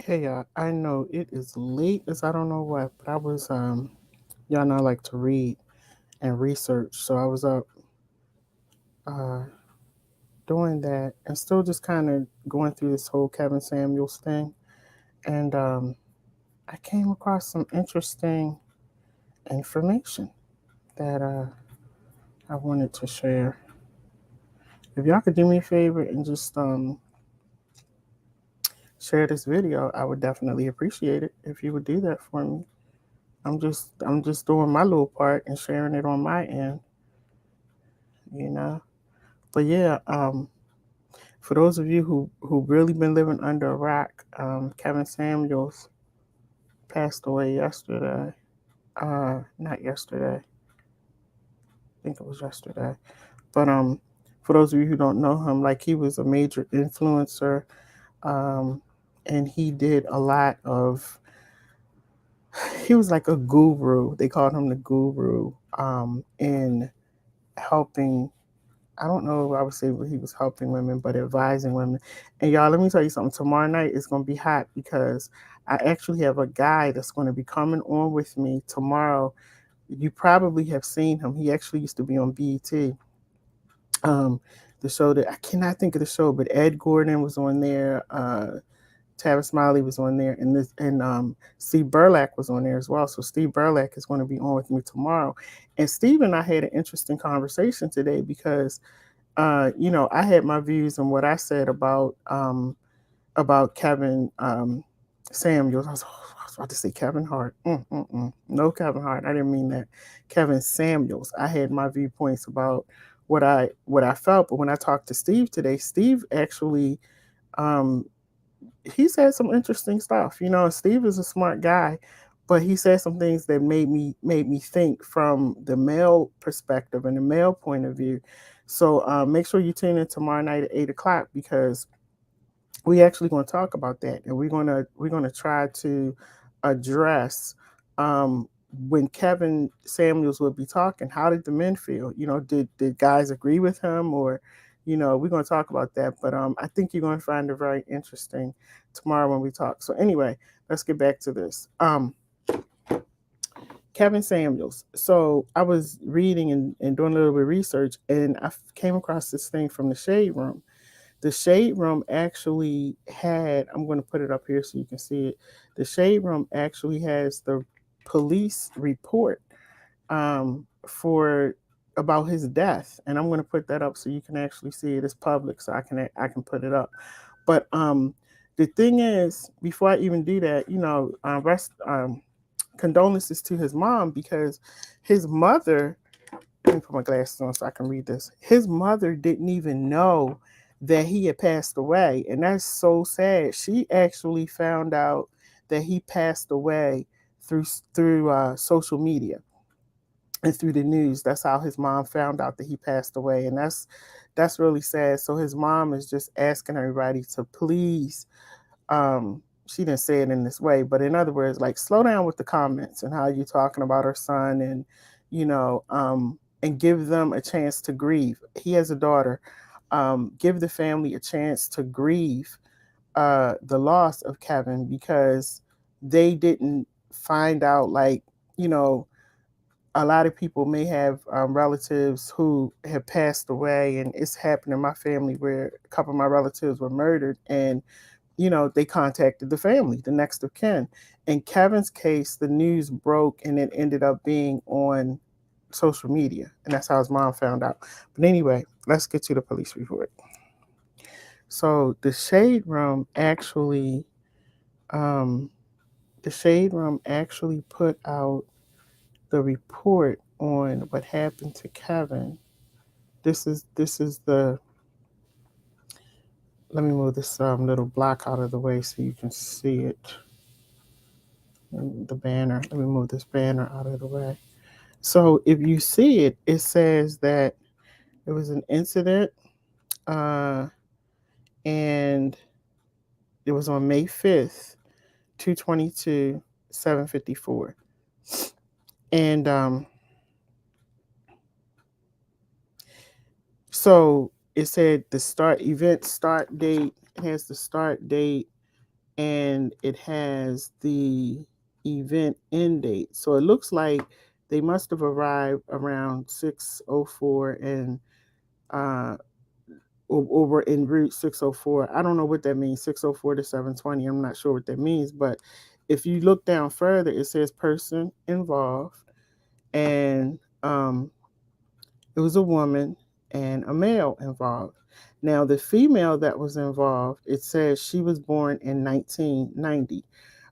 Hey, I know it is late as I don't know what, but I was y'all know I like to read and research, so I was up uh doing that and still just kind of going through this whole Kevin Samuels thing, and I came across some interesting information that I wanted to share. If y'all could do me a favor and just share this video, I would definitely appreciate it if you would do that for me. I'm just doing my little part and sharing it on my end, you know. But yeah, for those of you who really been living under a rock, Kevin Samuels passed away yesterday. Not yesterday. I think it was yesterday. But for those of you who don't know him, like he was a major influencer, um, and he did a lot of. He was like a guru. They called him the guru in helping. I don't know if I would say he was helping women, but advising women. And y'all, let me tell you something. Tomorrow night is going to be hot because I actually have a guy that's going to be coming on with me tomorrow. You probably have seen him. He actually used to be on BET. Um, the show that I cannot think of the show, but Ed Gordon was on there. Tavis Smiley was on there, and Steve Burlack was on there as well. So Steve Burlack is going to be on with me tomorrow. And Steve and I had an interesting conversation today because I had my views on what I said about Kevin Samuels. I was about to say Kevin Hart. No, Kevin Hart. I didn't mean that. Kevin Samuels. I had my viewpoints about what I felt, but when I talked to Steve today, Steve actually um, he said some interesting stuff. You know, Steve is a smart guy, but he said some things that made me think from the male perspective and the male point of view. So make sure you tune in tomorrow night at 8 o'clock because we actually going to talk about that, and we're gonna try to address when Kevin Samuels would be talking. How did the men feel? You know, did guys agree with him, or we're going to talk about that. But I think you're going to find it very interesting tomorrow when we talk. So anyway, let's get back to this. Kevin Samuels. So I was reading and doing a little bit of research, and I came across this thing from the Shade Room. The Shade Room actually had, I'm going to put it up here so you can see it. The Shade Room actually has the police report for about his death, and I'm going to put that up so you can actually see it. It's public, so I can put it up. But the thing is, before I even do that, condolences to his mom because his mother, let me put my glasses on so I can read this. His mother didn't even know that he had passed away, and that's so sad. She actually found out that he passed away through social media and through the news. That's how his mom found out that he passed away, and that's really sad. So his mom is just asking everybody to please. She didn't say it in this way, but in other words, like slow down with the comments and how you're talking about her son, and and give them a chance to grieve. He has a daughter. Give the family a chance to grieve the loss of Kevin because they didn't find out, like, you know a lot of people may have relatives who have passed away, and it's happened in my family where a couple of my relatives were murdered, and they contacted the family, the next of kin. In Kevin's case, the news broke and it ended up being on social media, and that's how his mom found out. But anyway, let's get to the police report. So um, the Shade Room actually put out the report on what happened to Kevin. This is the Let me move this little block out of the way so you can see it. The banner. Let me move this banner out of the way. So if you see it, it says that it was an incident, uh, and it was on May 5th, 222, 7:54, and so it said the start event start date. It has the start date and it has the event end date. So it looks like they must have arrived around 6:04 and uh, over en route 6:04. I don't know what that means, 6:04 to 7:20. I'm not sure what that means, but if you look down further, it says person involved, and it was a woman and a male involved. Now, the female that was involved, it says she was born in 1990.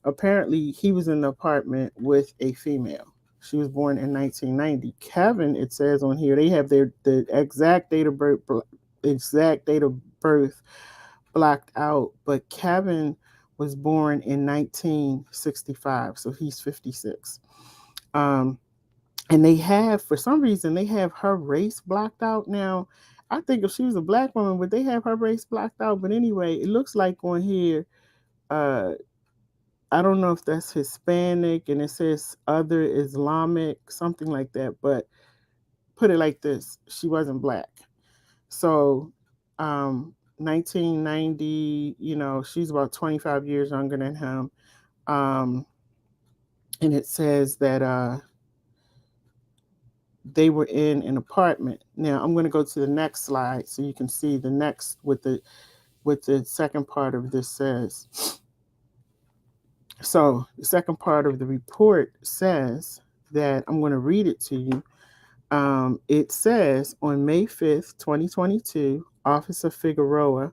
Apparently, he was in the apartment with a female. She was born in 1990. Kevin, it says on here, they have the exact date of birth blocked out, but Kevin was born in 1965, so he's 56. Um, and they have, for some reason, they have her race blocked out. Now, I think if she was a black woman, would they have her race blocked out? But anyway, it looks like on here, uh, I don't know if that's Hispanic and it says other Islamic, something like that. But put it like this, she wasn't black. So, 1990, she's about 25 years younger than him. Um, and it says that they were in an apartment. Now I'm going to go to the next slide so you can see the next with the second part of this says. So the second part of the report says that I'm going to read it to you. It says on May 5th, 2022, Officer Figueroa,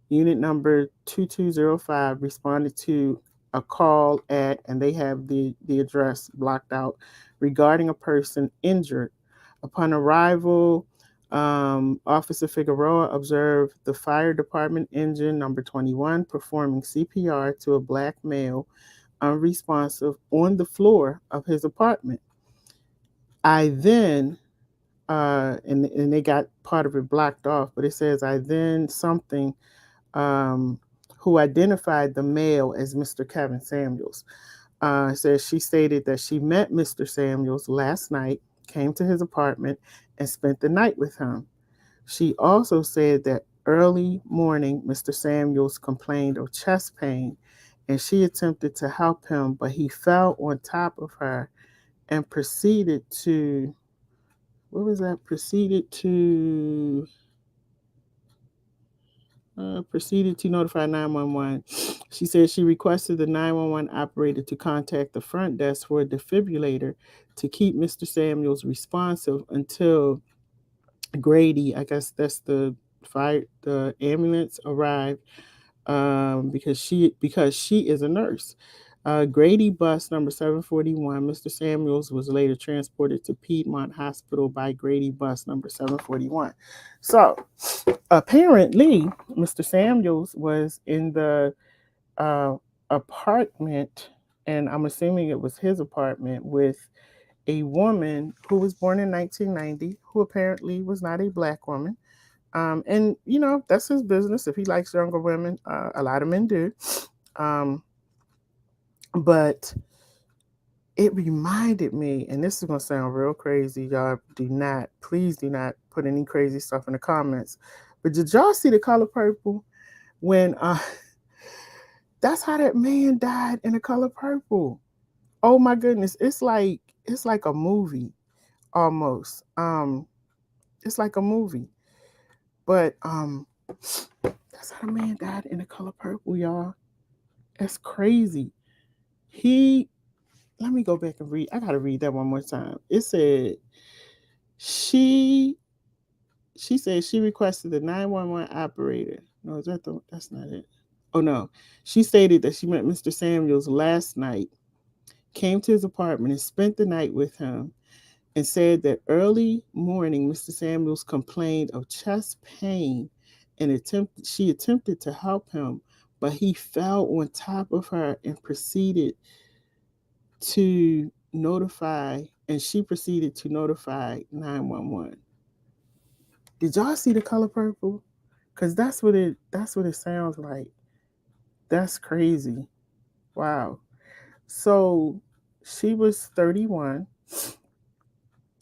unit number 2205, responded to a call at, and they have the address blocked out, regarding a person injured. Upon arrival, Officer Figueroa observed the fire department engine number 21 performing CPR to a black male unresponsive on the floor of his apartment. I then and they got part of it blocked off, but it says I then something um, who identified the male as Mr. Kevin Samuels. Says she stated that she met Mr. Samuels last night, came to his apartment, and spent the night with him. She also said that early morning, Mr. Samuels complained of chest pain, and she attempted to help him, but he fell on top of her and what was that? Proceeded to notify 911. She said she requested the 911 operator to contact the front desk for a defibrillator to keep Mr. Samuels responsive until Grady, I guess that's the ambulance arrived, because she is a nurse. Grady bus number 741. Mr. Samuels was later transported to Piedmont Hospital by Grady bus number 741. So apparently, Mr. Samuels was in the uh, apartment, and I'm assuming it was his apartment, with a woman who was born in 1990, who apparently was not a black woman. And that's his business. If he likes younger women, a lot of men do. Um, but it reminded me, and this is gonna sound real crazy, y'all. Please do not put any crazy stuff in the comments. But did y'all see The Color Purple? When that's how that man died in The Color Purple. Oh my goodness, it's like a movie almost. It's like a movie. But that's how the man died in The Color Purple, y'all. That's crazy. He Let me go back and read. I gotta read that one more time. It said she she said she requested the 911 operator. No, that's not it. Oh no. She stated that she met Mr. Samuels last night, came to his apartment and spent the night with him, and said that early morning Mr. Samuels complained of chest pain and she attempted to help him, but he fell on top of her and to notify she proceeded to notify 911. Did y'all see The Color Purple? Cuz that's what it sounds like. That's crazy. Wow. So she was 31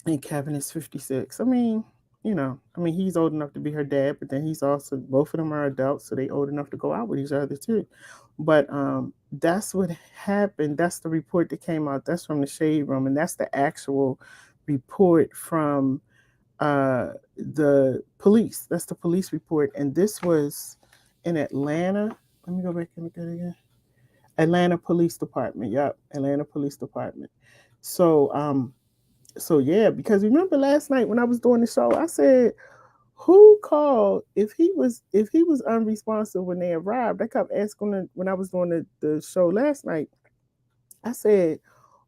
and Kevin is 56. I mean, I mean, he's old enough to be her dad, but then he's also, both of them are adults, so they old enough to go out with each other too. But that's what happened. That's the report that came out. That's from the shade room, and that's the actual report from the police. That's the police report, and this was in Atlanta. Let me go back and look at it again. Atlanta Police Department. Yep, Atlanta Police Department. So so yeah, because remember last night when I was doing the show, I said, who called if he was unresponsive when they arrived? I kept asking when I was doing the show last night. I said,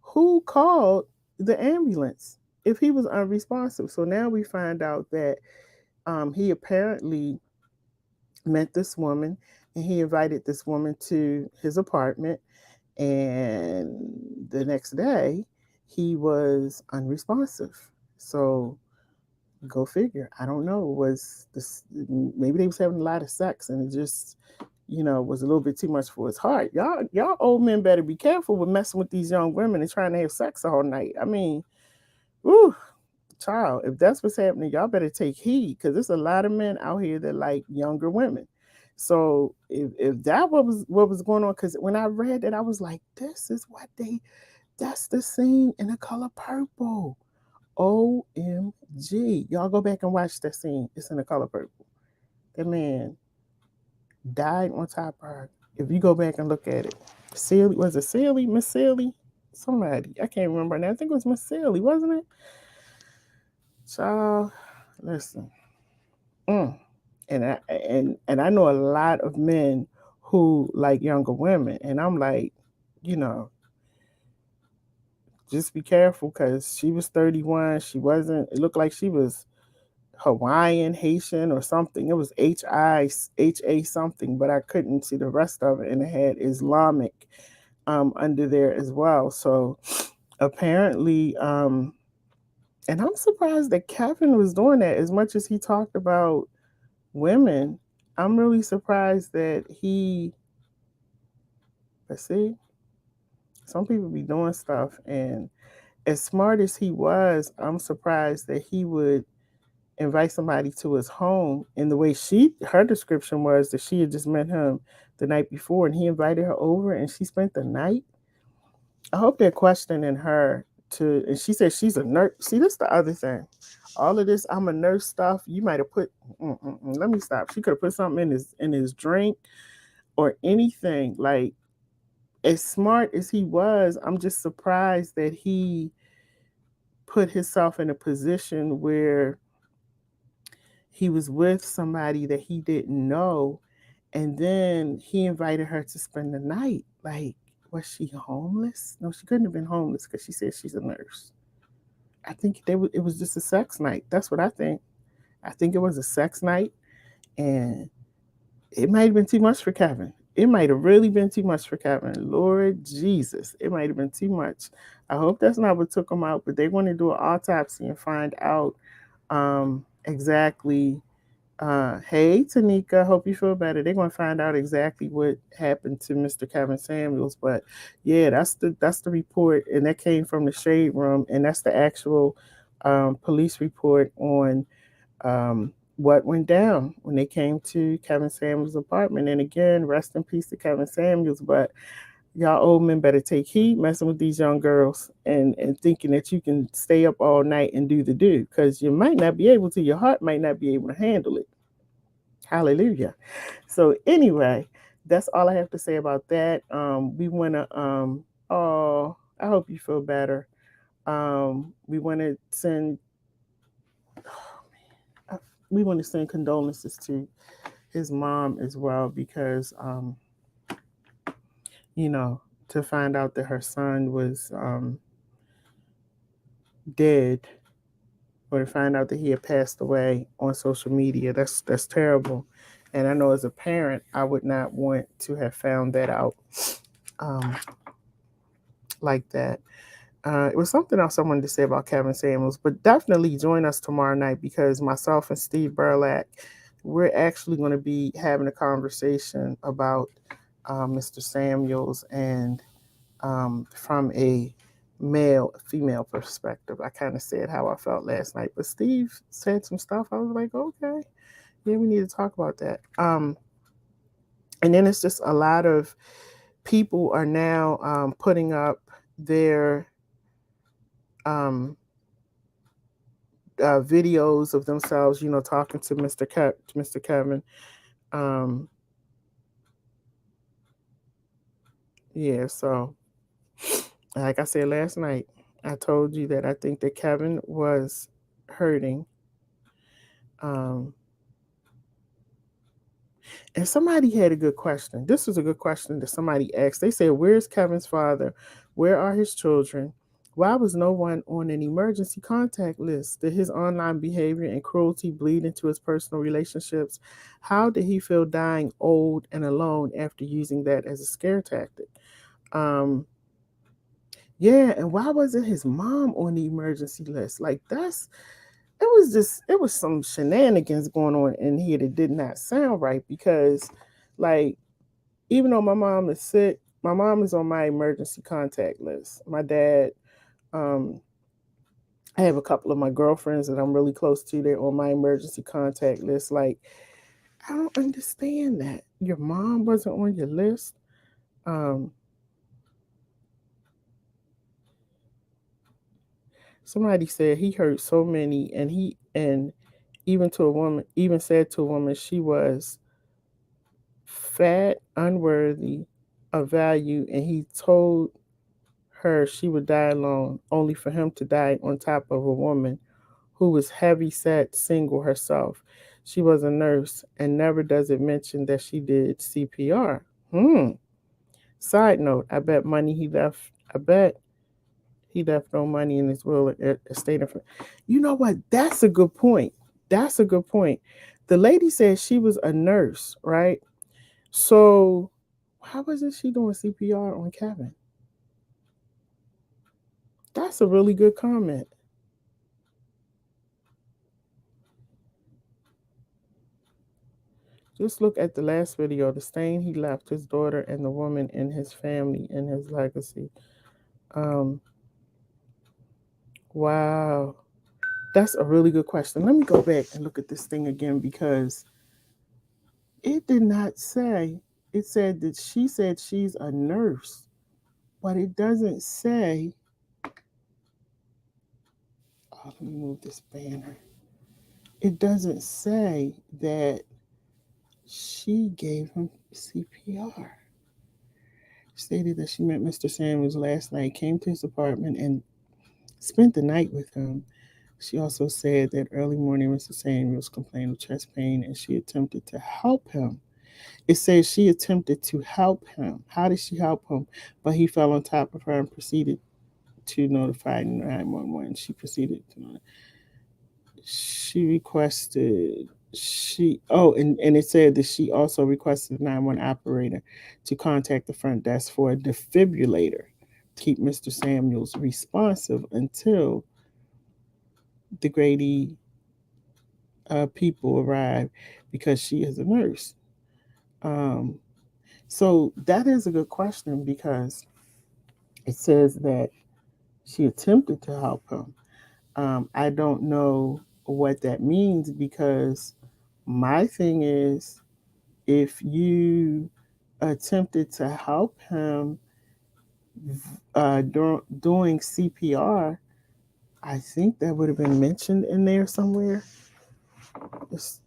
who called the ambulance if he was unresponsive? So now we find out that he apparently met this woman and he invited this woman to his apartment, and the next day he was unresponsive. So go figure. I don't know. Was this, maybe they was having a lot of sex and it just, was a little bit too much for his heart. Y'all old men better be careful with messing with these young women and trying to have sex all night. I mean, ooh, child, if that's what's happening, y'all better take heed because there's a lot of men out here that like younger women. So if that what was going on, because when I read that, I was like, this is what that's the scene in The Color Purple. OMG. Y'all go back and watch that scene. It's in The Color Purple. That man died on top of her. If you go back and look at it. Celie, was it Celie? Miss Celie? Somebody. I can't remember now. I think it was Miss Celie, wasn't it? Child, listen. Mm. And I know a lot of men who like younger women. And I'm like, you know, just be careful because she was 31. She wasn't, it looked like she was Hawaiian, Haitian, or something. It was HA something, but I couldn't see the rest of it, and it had Islamic under there as well. So apparently, and I'm surprised that Kevin was doing that as much as he talked about women. I'm really surprised that he. Let's see, some people be doing stuff, and as smart as he was, I'm surprised that he would invite somebody to his home. And the way her description was that she had just met him the night before and he invited her over and she spent the night. I hope they're questioning her to, and she said she's a nurse. See, this is the other thing. All of this I'm a nurse stuff, you might have put let me stop. She could have put something in his drink or anything. Like, as smart as he was, I'm just surprised that he put himself in a position where he was with somebody that he didn't know, and then he invited her to spend the night. Like, was she homeless? No, she couldn't have been homeless because she said she's a nurse. I think it was just a sex night. That's what I think. I think it was a sex night, and it might have been too much for Kevin. It might have really been too much for Kevin. Lord Jesus, it might have been too much. I hope that's not what took him out, but they want to do an autopsy and find out exactly. Hey, Tanika, hope you feel better. They're going to find out exactly what happened to Mr. Kevin Samuels. But yeah, that's the report, and that came from the shade room, and that's the actual police report on what went down when they came to Kevin Samuels' apartment. And again, rest in peace to Kevin Samuels. But y'all old men better take heed messing with these young girls and thinking that you can stay up all night and do the do, because you might not be able to. Your heart might not be able to handle it. Hallelujah. So anyway, that's all I have to say about that. We want to oh, I hope you feel better. We want to send we want to send condolences to his mom as well, because you know, to find out that her son was dead, or to find out that he had passed away on social media, that's terrible. And I know as a parent, I would not want to have found that out um, like that. It was something else I wanted to say about Kevin Samuels, but definitely join us tomorrow night, because myself and Steve Burlack, we're actually going to be having a conversation about Mr. Samuels, and from a female perspective. I kind of said how I felt last night, but Steve said some stuff. I was like, okay, yeah, we need to talk about that. And then it's just a lot of people are now putting up their um, videos of themselves, talking to Mr. Kevin. Um, yeah, so like I said last night, I told you that I think that Kevin was hurting. Um, and somebody had a good question. This was a good question that somebody asked. They said, "Where's Kevin's father? Where are his children? Why was no one on an emergency contact list? Did his online behavior and cruelty bleed into his personal relationships? How did he feel dying old and alone after using that as a scare tactic?" Um, yeah, and why wasn't his mom on the emergency list? Like it was some shenanigans going on in here that did not sound right because like even though my mom is sick, my mom is on my emergency contact list. My dad, um, I have a couple of my girlfriends that I'm really close to. They're on my emergency contact list. Like, I don't understand that. Your mom wasn't on your list. Um, Somebody said he hurt so many, and even to a woman, even said to a woman she was fat, unworthy of value, and he told her she would die alone, only for him to die on top of a woman who was heavy set, single herself. She was a nurse and never does it mention that she did CPR. Side note, I bet he left no money in his will or estate. You know what? That's a good point. That's a good point. The lady said she was a nurse, right? So why wasn't she doing CPR on Kevin? That's a really good comment. Just look at the last video, the stain he left his daughter and the woman in his family and his legacy. Um, wow. That's a really good question. Let me go back and look at this thing again because it did not say, it said that she said she's a nurse, but it doesn't say, oh, let me move this banner. It doesn't say that she gave him CPR. Stated that she met Mr. Samuels last night, came to his apartment, and spent the night with him. She also said that early morning Mr. Samuels complained of chest pain and she attempted to help him. It says she attempted to help him. How did she help him? But he fell on top of her and proceeded to notify 911. She proceeded to notify. She requested and it said that she also requested the 911 operator to contact the front desk for a defibrillator to keep Mr. Samuels responsive until the Grady people arrive because she is a nurse. Um, so that is a good question because it says that she attempted to help him. I don't know what that means because my thing is if you attempted to help him doing CPR, I think that would have been mentioned in there somewhere. This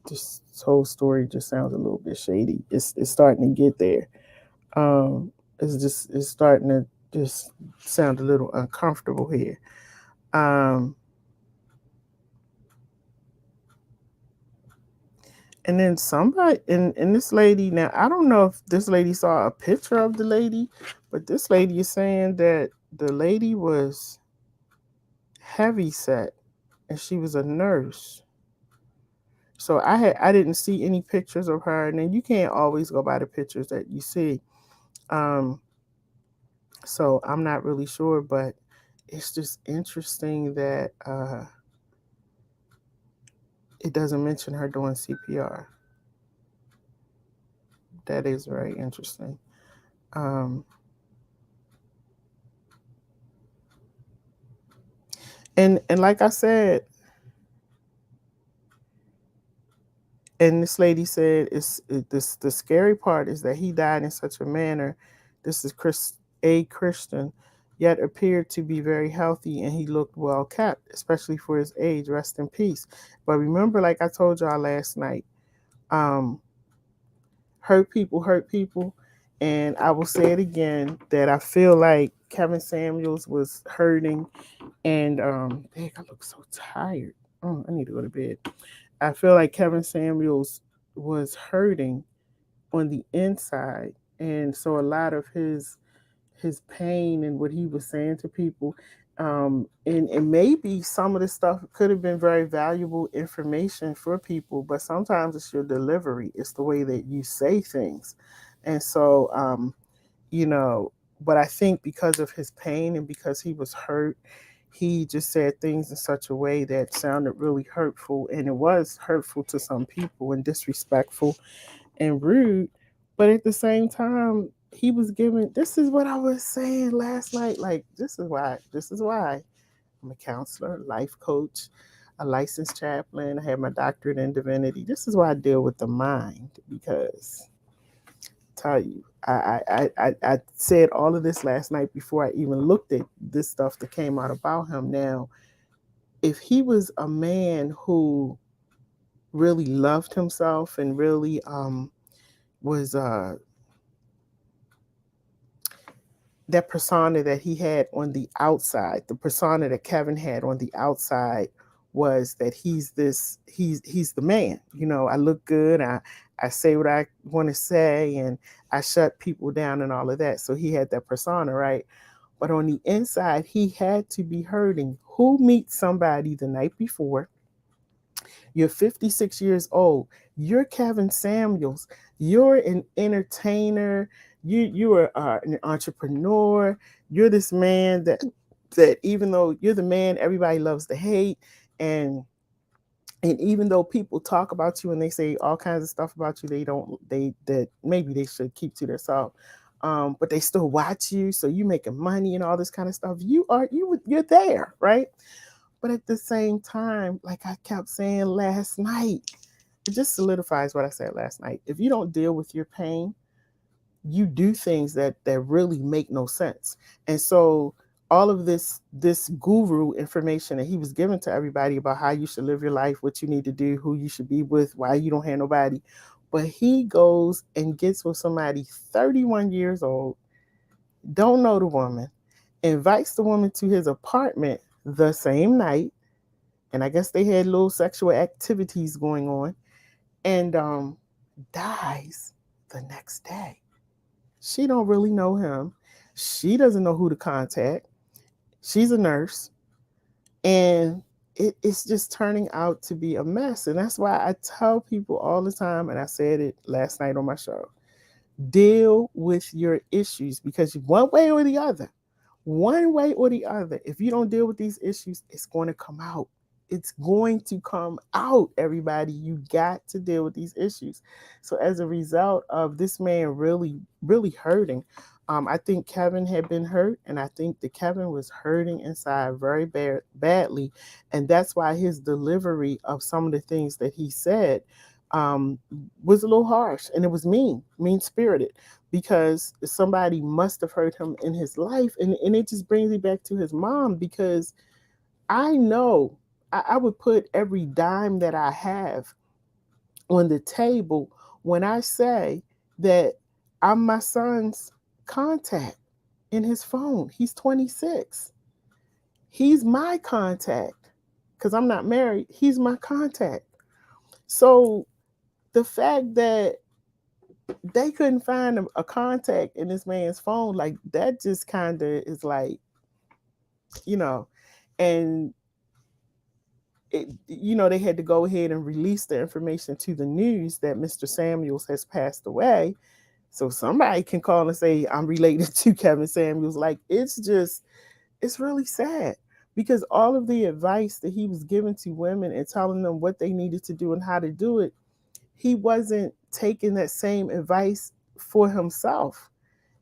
whole story just sounds a little bit shady. It's starting to get there. It's starting to just sound a little uncomfortable here. Um, and then somebody and this lady, now I don't know if this lady saw a picture of the lady, but this lady is saying that the lady was heavy set and she was a nurse. So I didn't see any pictures of her, and then you can't always go by the pictures that you see. Um, so I'm not really sure, but it's just interesting that it doesn't mention her doing CPR. That is very interesting. Um, And like I said, and this lady said, this the scary part is that he died in such a manner. This is a Christian, yet appeared to be very healthy, and he looked well kept, especially for his age. Rest in peace. But remember, like I told y'all last night, um, hurt people, and I will say it again that I feel like Kevin Samuels was hurting, and dang, I look so tired. Oh, I need to go to bed. I feel like Kevin Samuels was hurting on the inside, and so a lot of his pain and what he was saying to people, and maybe some of the stuff could have been very valuable information for people, but sometimes it's your delivery, it's the way that you say things, and so you know. But I think because of his pain and because he was hurt, he just said things in such a way that sounded really hurtful, and it was hurtful to some people and disrespectful and rude. But at the same time, he was giving, this is what I was saying last night. Like, this is why I'm a counselor, life coach, a licensed chaplain. I have my doctorate in divinity. This is why I deal with the mind, because tell you, I said all of this last night before I even looked at this stuff that came out about him. Now, if he was a man who really loved himself and really was that persona that he had on the outside, the persona that Kevin had on the outside was that he's the man. You know, I look good, I say what I want to say, and I shut people down and all of that. So he had that persona, right? But on the inside, he had to be hurting. Who meets somebody the night before? You're 56 years old. You're Kevin Samuels. You're an entertainer. You are an entrepreneur. You're this man that even though you're the man everybody loves to hate, and even though people talk about you and they say all kinds of stuff about you, they don't they that maybe they should keep to themselves. But they still watch you, so you making money and all this kind of stuff. You're there, right? But at the same time, like I kept saying last night, it just solidifies what I said last night. If you don't deal with your pain, you do things that really make no sense. And so all of this guru information that he was giving to everybody about how you should live your life, what you need to do, who you should be with, why you don't have nobody. But he goes and gets with somebody 31 years old, don't know the woman, invites the woman to his apartment the same night, and I guess they had little sexual activities going on, and dies the next day. She don't really know him. She doesn't know who to contact. She's a nurse, and it's just turning out to be a mess. And that's why I tell people all the time, and I said it last night on my show: deal with your issues, because one way or the other, if you don't deal with these issues, it's going to come out. It's going to come out, everybody. You got to deal with these issues. So, as a result of this man really, really hurting, I think Kevin had been hurt, and I think that Kevin was hurting inside very badly. And that's why his delivery of some of the things that he said um, was a little harsh, and it was mean spirited, because somebody must have hurt him in his life. And it just brings me back to his mom, because I know I would put every dime that I have on the table when I say that I'm my son's contact in his phone. He's 26. He's my contact because I'm not married. He's my contact. So the fact that they couldn't find a contact in this man's phone, like that just kind of is like, you know, and they had to go ahead and release the information to the news that Mr. Samuels has passed away. So somebody can call and say, I'm related to Kevin Samuels. Like, it's really sad, because all of the advice that he was giving to women and telling them what they needed to do and how to do it, he wasn't taking that same advice for himself.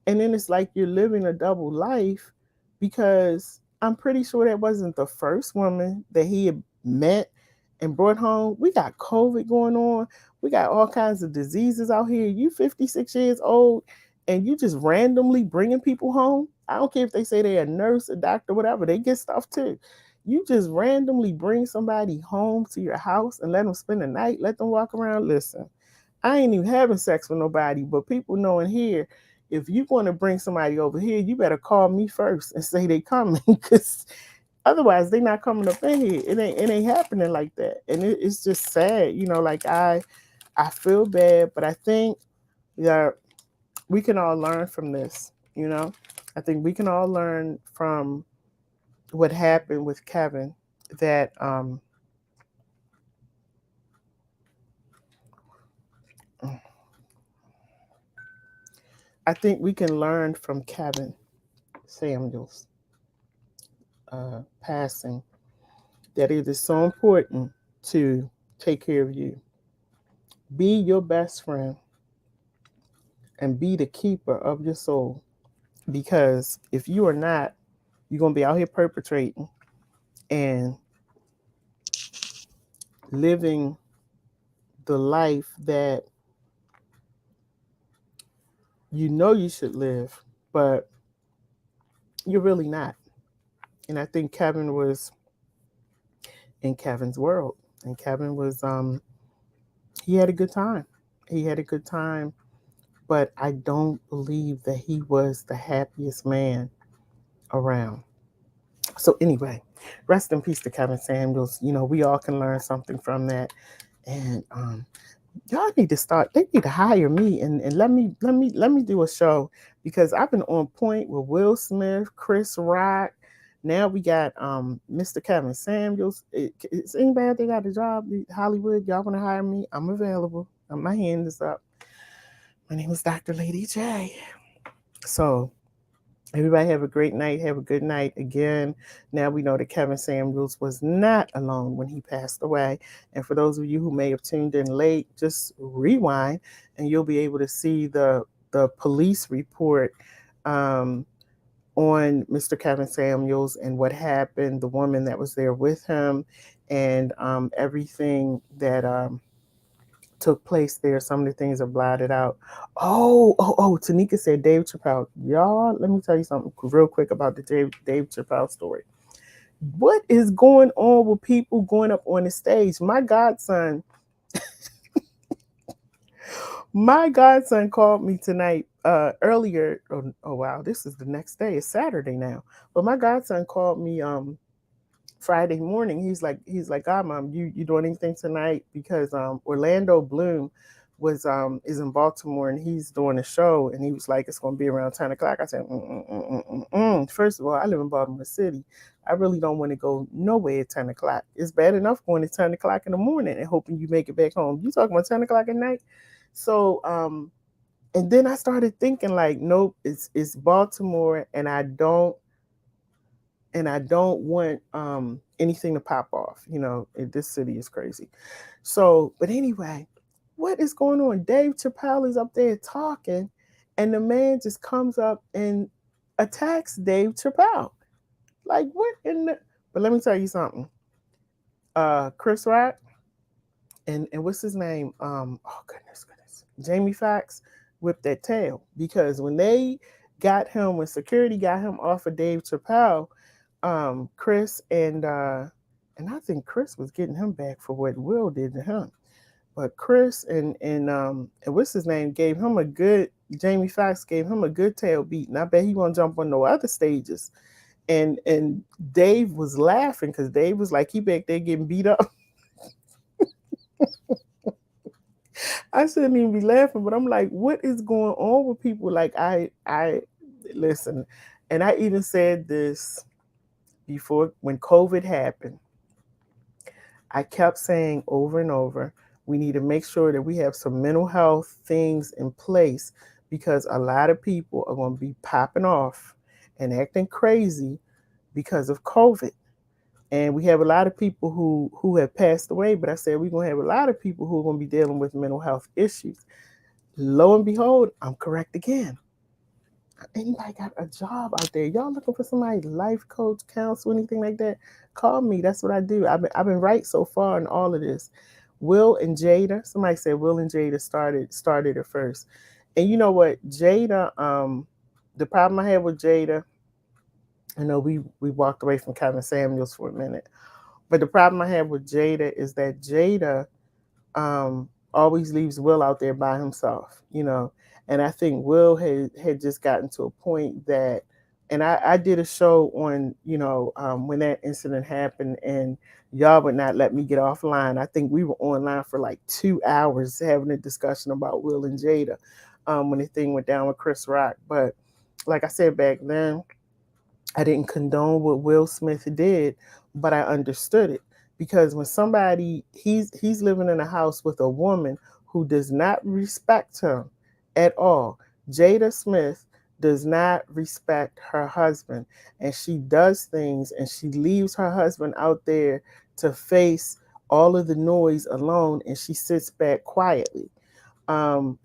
And then it's like you're living a double life, because I'm pretty sure that wasn't the first woman that he had met and brought home. We got COVID going on. We got all kinds of diseases out here. You 56 years old and you just randomly bringing people home. I don't care if they say they're a nurse, a doctor, whatever. They get stuff too. You just randomly bring somebody home to your house and let them spend the night, let them walk around. Listen, I ain't even having sex with nobody, but people knowing here, if you want to bring somebody over here, you better call me first and say they coming, because otherwise they not coming up in here. It ain't happening like that, and it's just sad. Like I feel bad, but I think that we can all learn from this. I think we can all learn from what happened with Kevin. That I think we can learn from Kevin Samuels passing, that it is so important to take care of you. Be your best friend and be the keeper of your soul. Because if you are not, you're going to be out here perpetrating and living the life that you know you should live, but you're really not. And I think Kevin was in Kevin's world. And Kevin was, he had a good time. He had a good time, but I don't believe that he was the happiest man around. So anyway, rest in peace to Kevin Samuels. We all can learn something from that. And y'all need to start. They need to hire me and let me do a show, because I've been on point with Will Smith, Chris Rock. Now we got Mr. Kevin Samuels. Is anybody out there got a job? Hollywood, y'all want to hire me? I'm available. My hand is up. My name is Dr. Lady J. So everybody have a great night. Have a good night. Again, now we know that Kevin Samuels was not alone when he passed away. And for those of you who may have tuned in late, just rewind and you'll be able to see the police report on Mr. Kevin Samuels and what happened, the woman that was there with him, and everything that took place there. Some of the things are blotted out. Oh, Tanika said Dave Chappelle. Y'all, let me tell you something real quick about the Dave Chappelle story. What is going on with people going up on the stage? My godson called me tonight, earlier. Oh wow, this is the next day. It's Saturday now. But my godson called me Friday morning. He's like, God, Mom, you doing anything tonight? Because Orlando Bloom is in Baltimore and he's doing a show, and he was like, it's gonna be around 10 o'clock. I said, First of all, I live in Baltimore City. I really don't want to go nowhere at 10 o'clock. It's bad enough going at 10 o'clock in the morning and hoping you make it back home. You talking about 10 o'clock at night? So and then I started thinking, like, nope, it's Baltimore, and I don't want anything to pop off. This city is crazy. So, but anyway, what is going on? Dave Chappelle is up there talking, and the man just comes up and attacks Dave Chappelle. Like, what in the? But let me tell you something. Chris Rock and what's his name? Oh goodness. Jamie Foxx whipped that tail, because when when security got him off of Dave Chappelle, Chris and I think Chris was getting him back for what Will did to him. But Chris and what's his name Jamie Foxx gave him a good tail beat, and I bet he won't jump on no other stages. And Dave was laughing because Dave was like, he back there getting beat up. I shouldn't even be laughing, but I'm like, what is going on with people? Like, I listen, and I even said this before when COVID happened. I kept saying over and over, we need to make sure that we have some mental health things in place, because a lot of people are going to be popping off and acting crazy because of COVID. And we have a lot of people who have passed away, but I said we're going to have a lot of people who are going to be dealing with mental health issues. Lo and behold, I'm correct again. Anybody got a job out there? Y'all looking for somebody, life coach, counsel, anything like that? Call me. That's what I do. I've been right so far in all of this. Will and Jada. Somebody said Will and Jada started it first. And you know what, Jada. The problem I had with Jada, I know we walked away from Kevin Samuels for a minute, but the problem I had with Jada is that Jada always leaves Will out there by himself, And I think Will had just gotten to a point that, and I did a show on, when that incident happened, and y'all would not let me get offline. I think we were online for like 2 hours having a discussion about Will and Jada when the thing went down with Chris Rock. But like I said back then, I didn't condone what Will Smith did, but I understood it because when somebody he's living in a house with a woman who does not respect him at all. Jada Smith does not respect her husband, and she does things and she leaves her husband out there to face all of the noise alone, and she sits back quietly.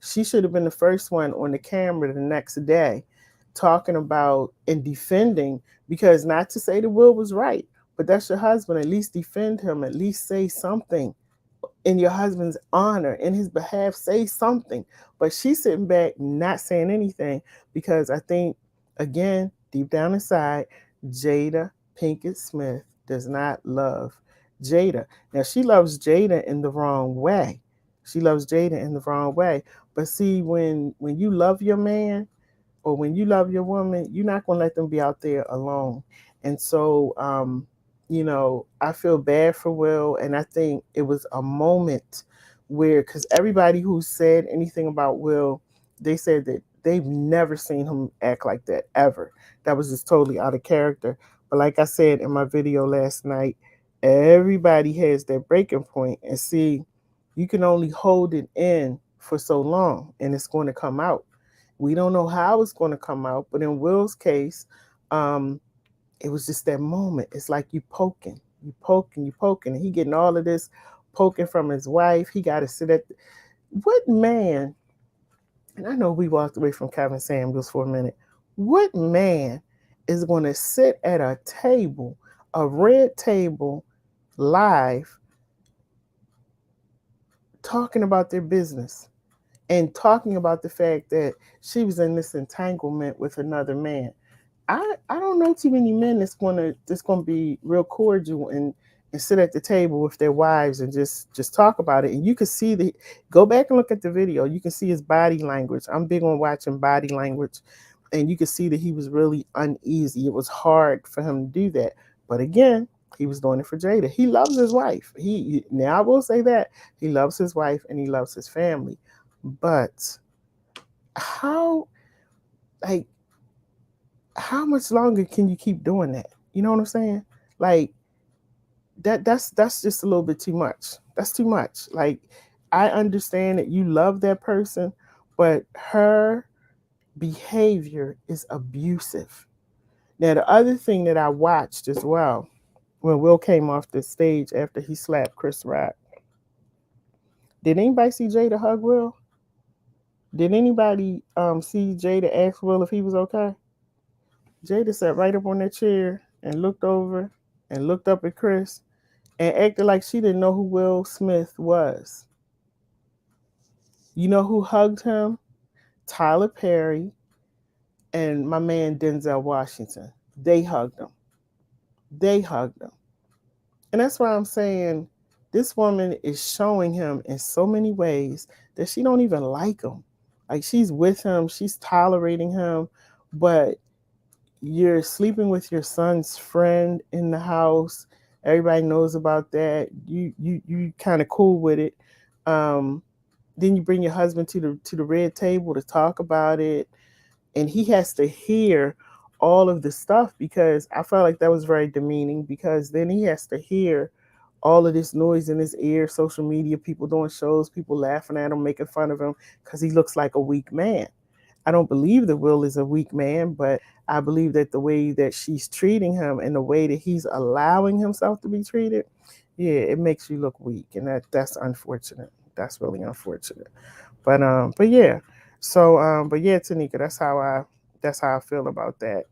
She should have been the first one on the camera the next day talking about and defending, because not to say the Will was right, but that's your husband. At least defend him, at least say something in your husband's honor, in his behalf, say something. But she's sitting back not saying anything because I think, again, deep down inside, Jada Pinkett Smith does not love Jada. Now, she loves Jada in the wrong way. She loves Jada in the wrong way. But see, when you love your man, or when you love your woman, you're not going to let them be out there alone. And so, I feel bad for Will. And I think it was a moment where, because everybody who said anything about Will, they said that they've never seen him act like that ever. That was just totally out of character. But like I said in my video last night, everybody has their breaking point. And see, you can only hold it in for so long and it's going to come out. We don't know how it's going to come out, but in Will's case, um, it was just that moment. It's like you poking, and he getting all of this poking from his wife. He got to sit at what man? And I know we walked away from Kevin Samuels for a minute. What man is going to sit at a table, a red table, live, talking about their business? And talking about the fact that she was in this entanglement with another man. I don't know too many men that's gonna be real cordial and sit at the table with their wives and just talk about it. And you can see go back and look at the video. You can see his body language. I'm big on watching body language, and you can see that he was really uneasy. It was hard for him to do that. But again, he was doing it for Jada. He loves his wife. He now I will say that he loves his wife and he loves his family. But how like how much longer can you keep doing that? You know what I'm saying? Like that's just a little bit too much. That's too much. Like I understand that you love that person, but her behavior is abusive. Now the other thing that I watched as well, when Will came off the stage after he slapped Chris Rock, did anybody see Jada hug Will? Did anybody see Jada ask Will if he was okay? Jada sat right up on that chair and looked over and looked up at Chris and acted like she didn't know who Will Smith was. You know who hugged him? Tyler Perry and my man Denzel Washington. They hugged him. They hugged him. And that's why I'm saying this woman is showing him in so many ways that she don't even like him. Like she's with him, she's tolerating him, but you're sleeping with your son's friend in the house. Everybody knows about that. You kind of cool with it. Um, then you bring your husband to the red table to talk about it, and he has to hear all of the stuff because I felt like that was very demeaning. Because then he has to hear all of this noise in his ear, social media, people doing shows, people laughing at him, making fun of him because he looks like a weak man. I don't believe that Will is a weak man, but I believe that the way that she's treating him and the way that he's allowing himself to be treated, yeah, it makes you look weak, and that's unfortunate. That's really unfortunate. But yeah. So but yeah, Tanika, That's how I feel about that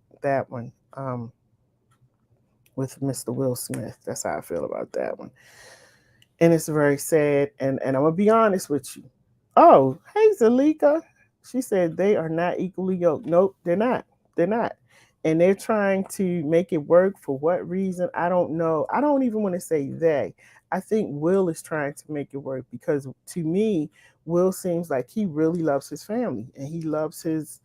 one. With Mr. Will Smith. That's how I feel about that one. And it's very sad. And I'm gonna be honest with you. Oh, hey Zalika. She said they are not equally yoked. Nope, they're not. They're not. And they're trying to make it work for what reason? I don't know. I don't even want to say they. I think Will is trying to make it work because to me, Will seems like he really loves his family and he loves his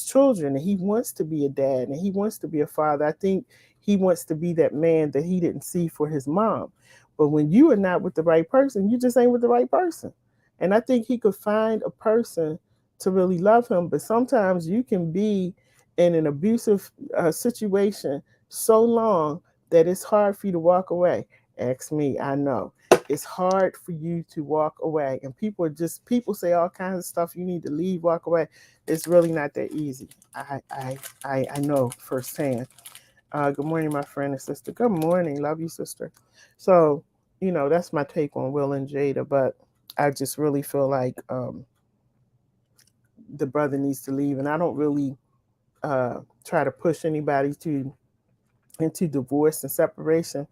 children and he wants to be a dad and he wants to be a father. I think he wants to be that man that he didn't see for his mom. But when you are not with the right person, you just ain't with the right person. And I think he could find a person to really love him. But sometimes you can be in an abusive situation so long that it's hard for you to walk away. Ask me, I know. It's hard for you to walk away. And people say all kinds of stuff. You need to leave, walk away. It's really not that easy. I know firsthand. Good morning, my friend and sister. Good morning. Love you, sister. So, that's my take on Will and Jada, but I just really feel like the brother needs to leave. And I don't really try to push anybody to into divorce and separation.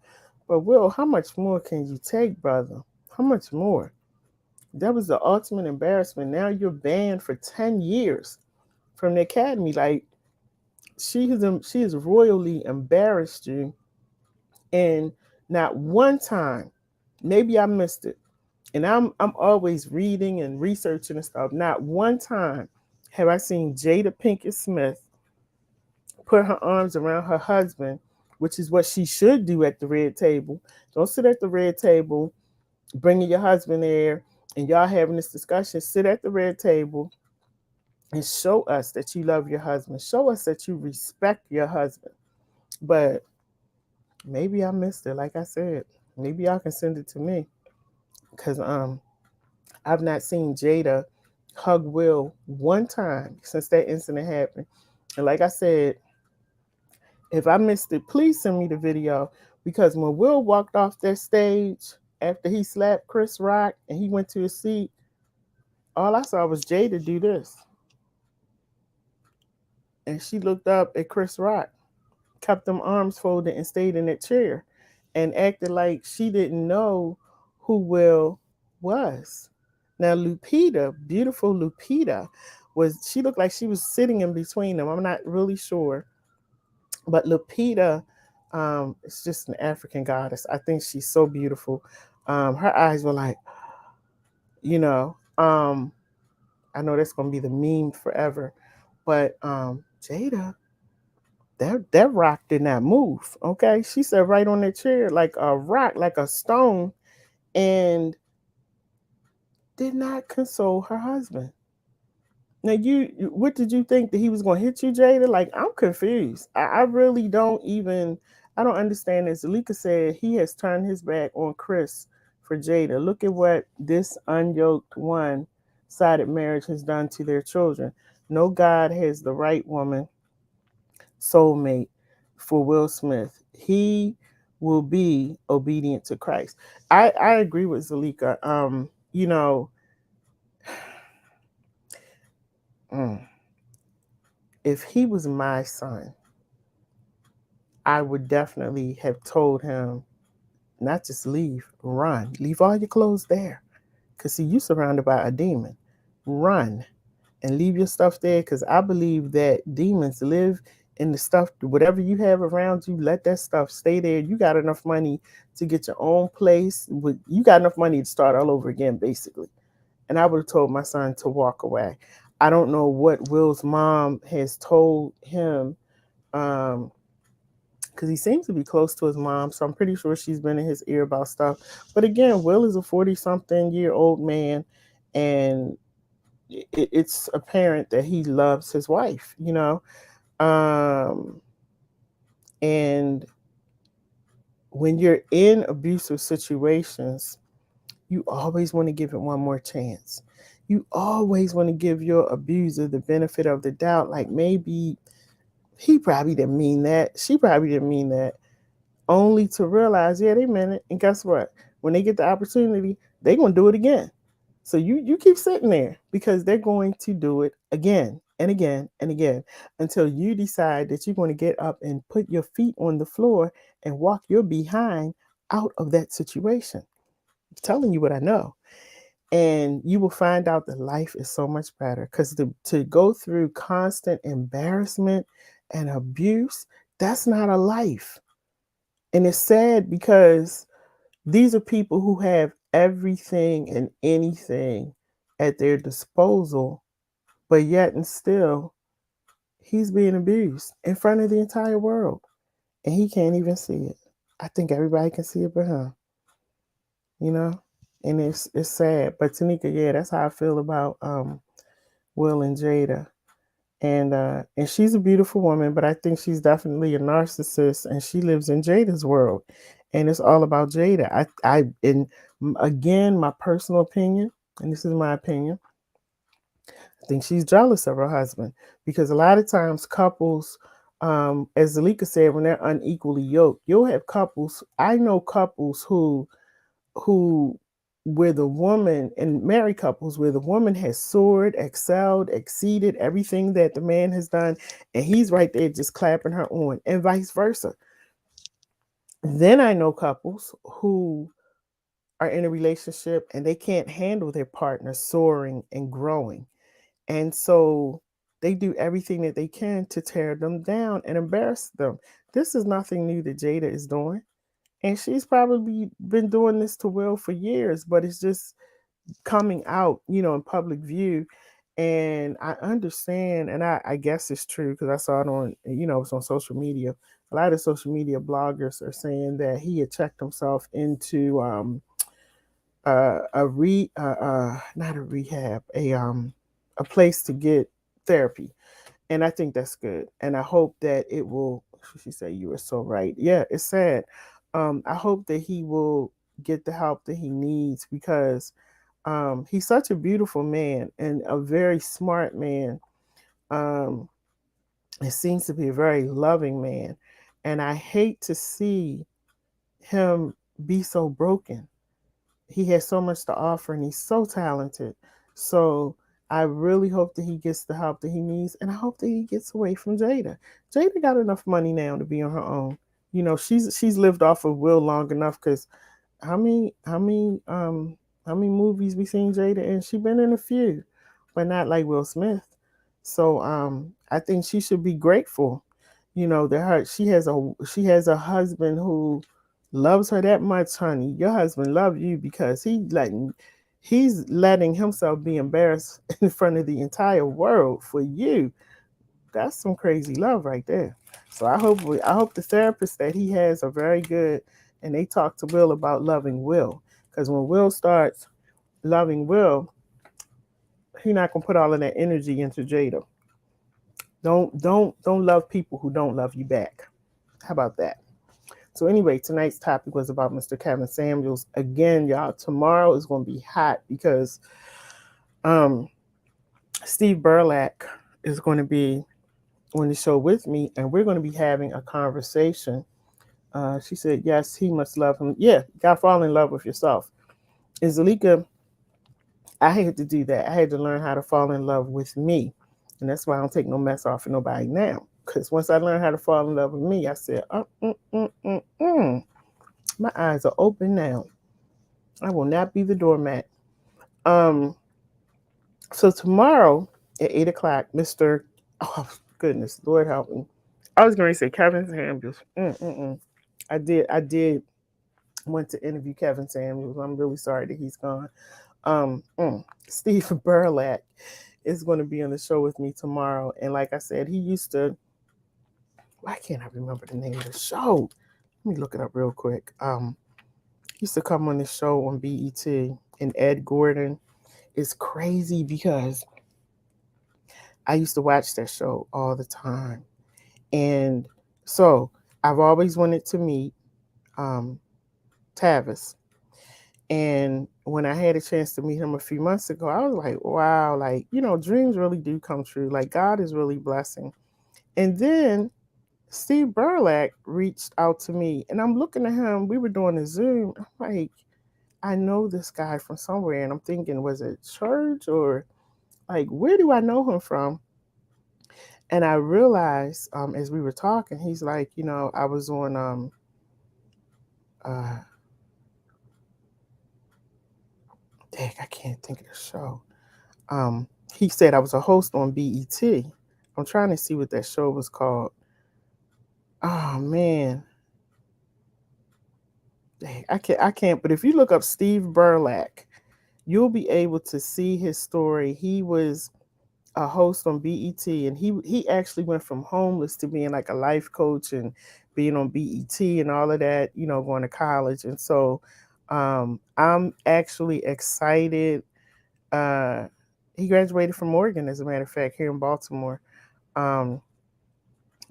But Will, how much more can you take, brother? How much more? That was the ultimate embarrassment. Now you're banned for 10 years from the academy. Like she has royally embarrassed you, and not one time, maybe I missed it, and I'm always reading and researching and stuff. Not one time have I seen Jada Pinkett Smith put her arms around her husband, which is what she should do at the red table. Don't sit at the red table, bringing your husband there, and y'all having this discussion. Sit at the red table and show us that you love your husband. Show us that you respect your husband. But maybe I missed it. Like I said, maybe y'all can send it to me because I've not seen Jada hug Will one time since that incident happened. And like I said, if I missed it, please send me the video because when Will walked off that stage after he slapped Chris Rock and he went to his seat, all I saw was Jada do this. And she looked up at Chris Rock, kept them arms folded, and stayed in that chair and acted like she didn't know who Will was. Now, Lupita, beautiful Lupita, she looked like she was sitting in between them. I'm not really sure. But Lupita is just an African goddess. I think she's so beautiful. Her eyes were like, you know, um, I know that's going to be the meme forever. But Jada, that rock did not move. Okay, she sat right on that chair like a rock, like a stone, and did not console her husband. Now, what did you think that he was going to hit you, Jada? Like, I'm confused. I really don't even. I don't understand this. Zalika said he has turned his back on Chris for Jada. Look at what this unyoked one-sided marriage has done to their children. No God has the right woman soulmate for Will Smith. He will be obedient to Christ. I agree with Zalika. Mm, if he was my son, I would definitely have told him not just leave, run. Leave all your clothes there. Because, see, you surrounded by a demon. Run and leave your stuff there because I believe that demons live in the stuff, whatever you have around you, let that stuff stay there. You got enough money to get your own place. You got enough money to start all over again, basically. And I would have told my son to walk away. I don't know what Will's mom has told him because he seems to be close to his mom. So I'm pretty sure she's been in his ear about stuff. But again, Will is a 40-something-year-old man, and it's apparent that he loves his wife, and when you're in abusive situations, you always want to give it one more chance. You always want to give your abuser the benefit of the doubt. Like maybe he probably didn't mean that. She probably didn't mean that. Only to realize, yeah, they meant it. And guess what? When they get the opportunity, they're going to do it again. So you keep sitting there because they're going to do it again and again and again until you decide that you're going to get up and put your feet on the floor and walk your behind out of that situation. I'm telling you what I know. And you will find out that life is so much better because to go through constant embarrassment and abuse, that's not a life. And it's sad because these are people who have everything and anything at their disposal, but yet and still, he's being abused in front of the entire world, and he can't even see it. I think everybody can see it but him, you know? And it's sad. But Tanika, yeah, that's how I feel about Will and Jada. And she's a beautiful woman, but I think she's definitely a narcissist, and she lives in Jada's world, and it's all about Jada. And again, my personal opinion, and this is my opinion, I think she's jealous of her husband because a lot of times couples, as Zalika said, when they're unequally yoked, you'll have couples. I know couples who where the woman, and married couples where the woman has soared, excelled, exceeded everything that the man has done, and he's right there just clapping her on, and vice versa. Then I know couples who are in a relationship and they can't handle their partner soaring and growing. And so they do everything that they can to tear them down and embarrass them. This is nothing new that Jada is doing. And she's probably been doing this to Will for years, but it's just coming out, in public view. And I understand, and I guess it's true because I saw it on, it's on social media. A lot of social media bloggers are saying that he had checked himself into not a rehab, a place to get therapy, and I think that's good. And I hope that it will. She said, "You are so right." Yeah, it's sad. I hope that he will get the help that he needs because he's such a beautiful man and a very smart man. Um, it seems to be a very loving man, and I hate to see him be so broken. He has so much to offer and he's so talented. So I really hope that he gets the help that he needs, and I hope that he gets away from Jada. Jada got enough money now to be on her own. She's lived off of Will long enough because how many how many um how many movies we seen Jada in? She been in a few, but not like Will Smith. So I think she should be grateful, that she has a husband who loves her that much, honey. Your husband loves you because he's letting himself be embarrassed in front of the entire world for you. That's some crazy love right there. So I hope the therapists that he has are very good, and they talk to Will about loving Will. Because when Will starts loving Will, he's not gonna put all of that energy into Jada. Don't love people who don't love you back. How about that? So anyway, tonight's topic was about Mr. Kevin Samuels. Again, y'all, tomorrow is gonna be hot because um Steve Burlack is going to be on the show with me, and we're going to be having a conversation. She said, yes, he must love him. Yeah, you got to fall in love with yourself. And Zalika, I had to do that. I had to learn how to fall in love with me. And that's why I don't take no mess off of nobody now. Because once I learned how to fall in love with me, I said, my eyes are open now. I will not be the doormat. Um, so tomorrow at 8 o'clock, Mr. Oh, goodness, Lord help me. I was going to say Kevin Samuels. I did want to interview Kevin Samuels. I'm really sorry that he's gone. Um, mm, Steve Burlack is going to be on the show with me tomorrow. And like I said, he used to, why can't I remember the name of the show? Let me look it up real quick. He used to come on the show on BET, and Ed Gordon is crazy because I used to watch that show all the time. And so I've always wanted to meet um, Tavis. And when I had a chance to meet him a few months ago, I was like, wow, like, dreams really do come true. Like, God is really blessing. And then Steve Burlack reached out to me, and I'm looking at him. We were doing a Zoom. I'm like, I know this guy from somewhere. And I'm thinking, was it church or like, where do I know him from? And I realized as we were talking, he's like, I was on uh dang, I can't think of the show. He said I was a host on BET. I'm trying to see what that show was called. Oh man. Dang, I can't, but if you look up Steve Burlack, you'll be able to see his story. He was a host on BET, and he actually went from homeless to being like a life coach and being on BET and all of that, going to college. And so I'm actually excited. Uh, he graduated from Oregon, as a matter of fact, here in Baltimore. Um,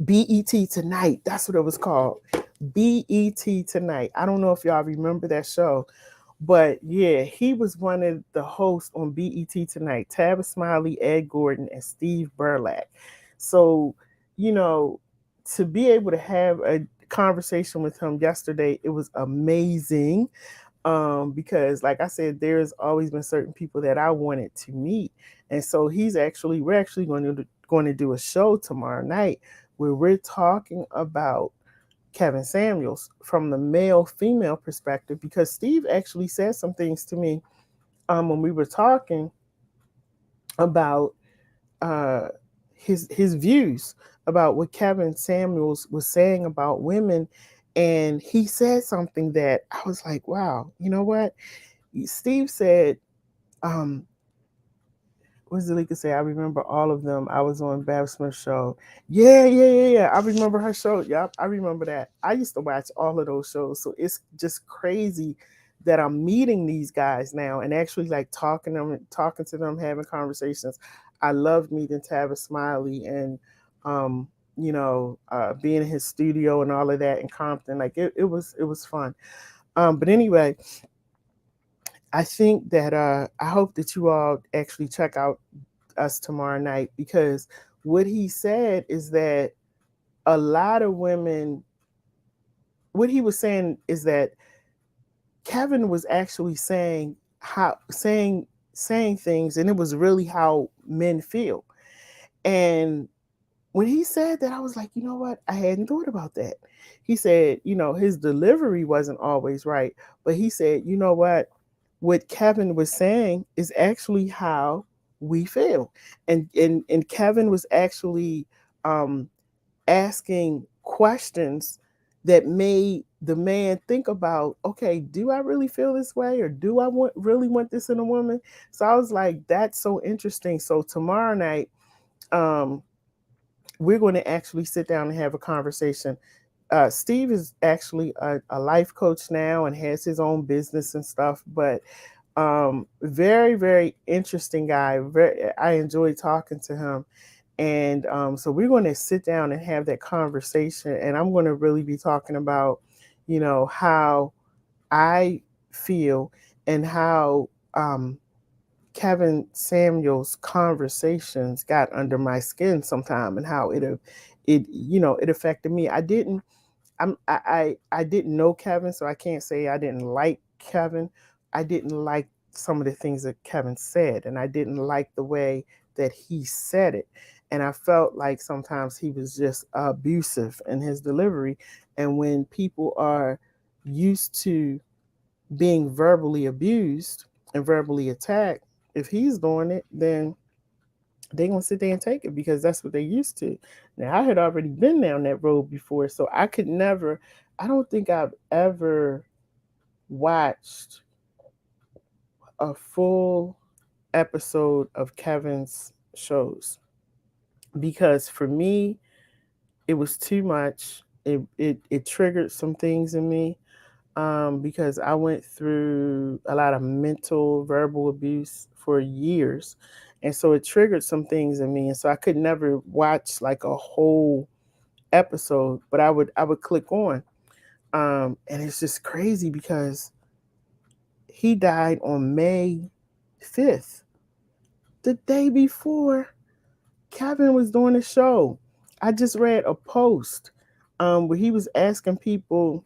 BET Tonight, that's what it was called. BET Tonight. I don't know if y'all remember that show, but yeah, he was one of the hosts on BET Tonight. Tabitha Smiley, Ed Gordon, and Steve Burlack. So, you know, to be able to have a conversation with him yesterday, it was amazing. Because like I said, there's always been certain people that I wanted to meet. And so we're actually going to do a show tomorrow night where we're talking about Kevin Samuels from the male female perspective, because Steve actually said some things to me when we were talking about uh, his views about what Kevin Samuels was saying about women. And he said something that I was like, wow, you know what? Steve said, um, what does Alika say? I remember all of them. I was on Bab Smith's show. Yeah. I remember her show. Yep, I remember that. I used to watch all of those shows. So it's just crazy that I'm meeting these guys now and actually like talking to them, having conversations. I loved meeting Tavis Smiley and being in his studio and all of that in Compton. Like it was fun. But anyway, I think that I hope that you all actually check out us tomorrow night, because what he said is that a lot of women, what he was saying is that Kevin was actually saying things, and it was really how men feel. And when he said that, I was like, you know what? I hadn't thought about that. He said, his delivery wasn't always right, but he said, you know what Kevin was saying is actually how we feel. And Kevin was actually um, asking questions that made the man think about, okay, do I really feel this way, or do I really want this in a woman? So I was like, that's so interesting. So tomorrow night, um, we're going to actually sit down and have a conversation. Steve is actually a life coach now and has his own business and stuff, but very, very interesting guy. I enjoy talking to him. And so we're going to sit down and have that conversation. And I'm going to really be talking about, how I feel and how Kevin Samuels' conversations got under my skin sometime, and how it affected me. I didn't know Kevin, so I can't say I didn't like Kevin. I didn't like some of the things that Kevin said, and I didn't like the way that he said it. And I felt like sometimes he was just abusive in his delivery. And when people are used to being verbally abused and verbally attacked, if he's doing it, then they're gonna sit there and take it because that's what they used to. Now I had already been down that road before, so I could never. I don't think I've ever watched a full episode of Kevin's shows, because for me it was too much. It triggered some things in me, because I went through a lot of mental, verbal abuse for years. And so it triggered some things in me. And so I could never watch like a whole episode, but I would click on. And it's just crazy because he died on May 5th, the day before Kevin was doing the show. I just read a post where he was asking people,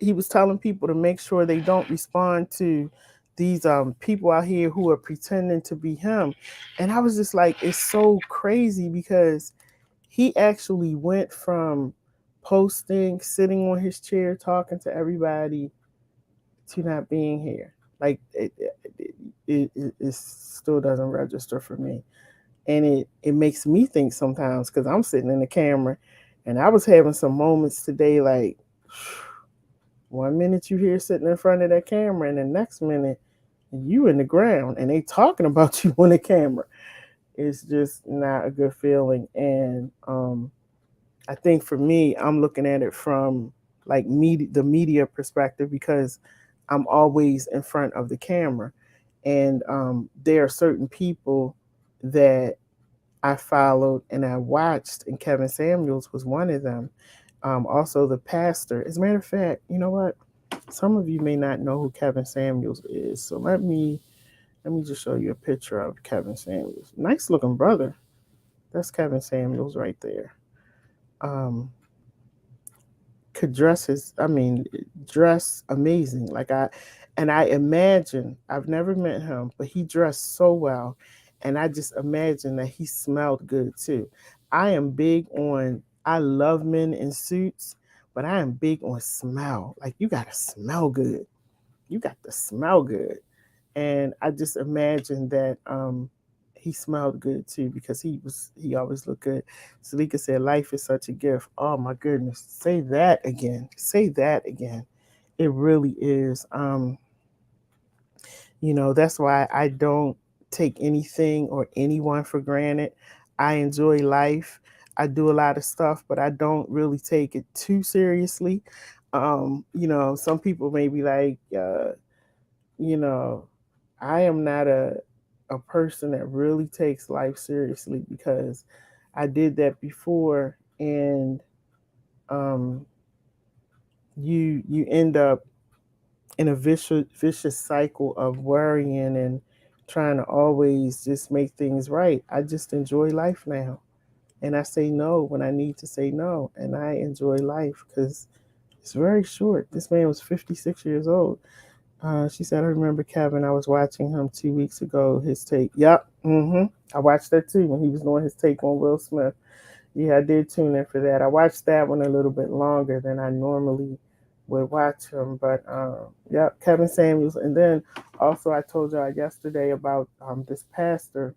he was telling people to make sure they don't respond to these people out here who are pretending to be him. And I was just like, it's so crazy because he actually went from posting, sitting on his chair, talking to everybody, to not being here. Like it still doesn't register for me, and it makes me think sometimes because I'm sitting in the camera, and I was having some moments today like. One minute you here sitting in front of that camera, and the next minute you in the ground, and they talking about you on the camera. It's just not a good feeling, and I think for me, I'm looking at it from like the media perspective because I'm always in front of the camera, and there are certain people that I followed and I watched, and Kevin Samuels was one of them. Also, the pastor. As a matter of fact, you know what? Some of you may not know who Kevin Samuels is, so let me just show you a picture of Kevin Samuels. Nice looking brother. That's Kevin Samuels right there. Um, could dress dress amazing. And I imagine, I've never met him, but he dressed so well. And I just imagine that he smelled good too. I love men in suits, but I am big on smell. Like, you got to smell good. You got to smell good. And I just imagine that he smelled good too because he always looked good. Salika said, "Life is such a gift." Oh my goodness, say that again. Say that again. It really is. That's why I don't take anything or anyone for granted. I enjoy life. I do a lot of stuff, but I don't really take it too seriously. Some people may be like, you know, I am not a person that really takes life seriously because I did that before, and um, you end up in a vicious cycle of worrying and trying to always just make things right. I just enjoy life now, and I say no when I need to say no, and I enjoy life because it's very short. This man was 56 years old. She said, "I remember Kevin. I was watching him 2 weeks ago. His take. Yep. I watched that too when he was doing his take on Will Smith. Yeah, I did tune in for that. I watched that one a little bit longer than I normally would watch him. But yeah, Kevin Samuels. And then also I told y'all yesterday about this pastor.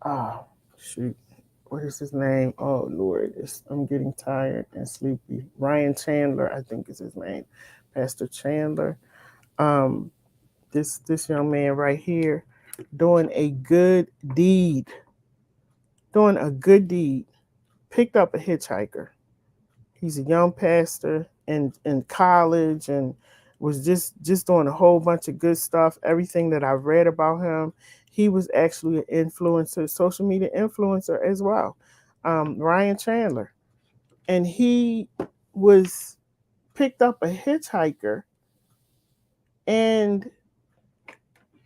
Oh, shoot. What is his name? Oh Lord, I'm getting tired and sleepy. Ryan Chandler, I think is his name. Pastor Chandler. Um, this young man right here doing a good deed, doing a good deed. Picked up a hitchhiker. He's a young pastor in college and was just doing a whole bunch of good stuff. Everything that I've read about him, he was actually an influencer, social media influencer as well. Ryan Chandler, and he was picked up a hitchhiker, and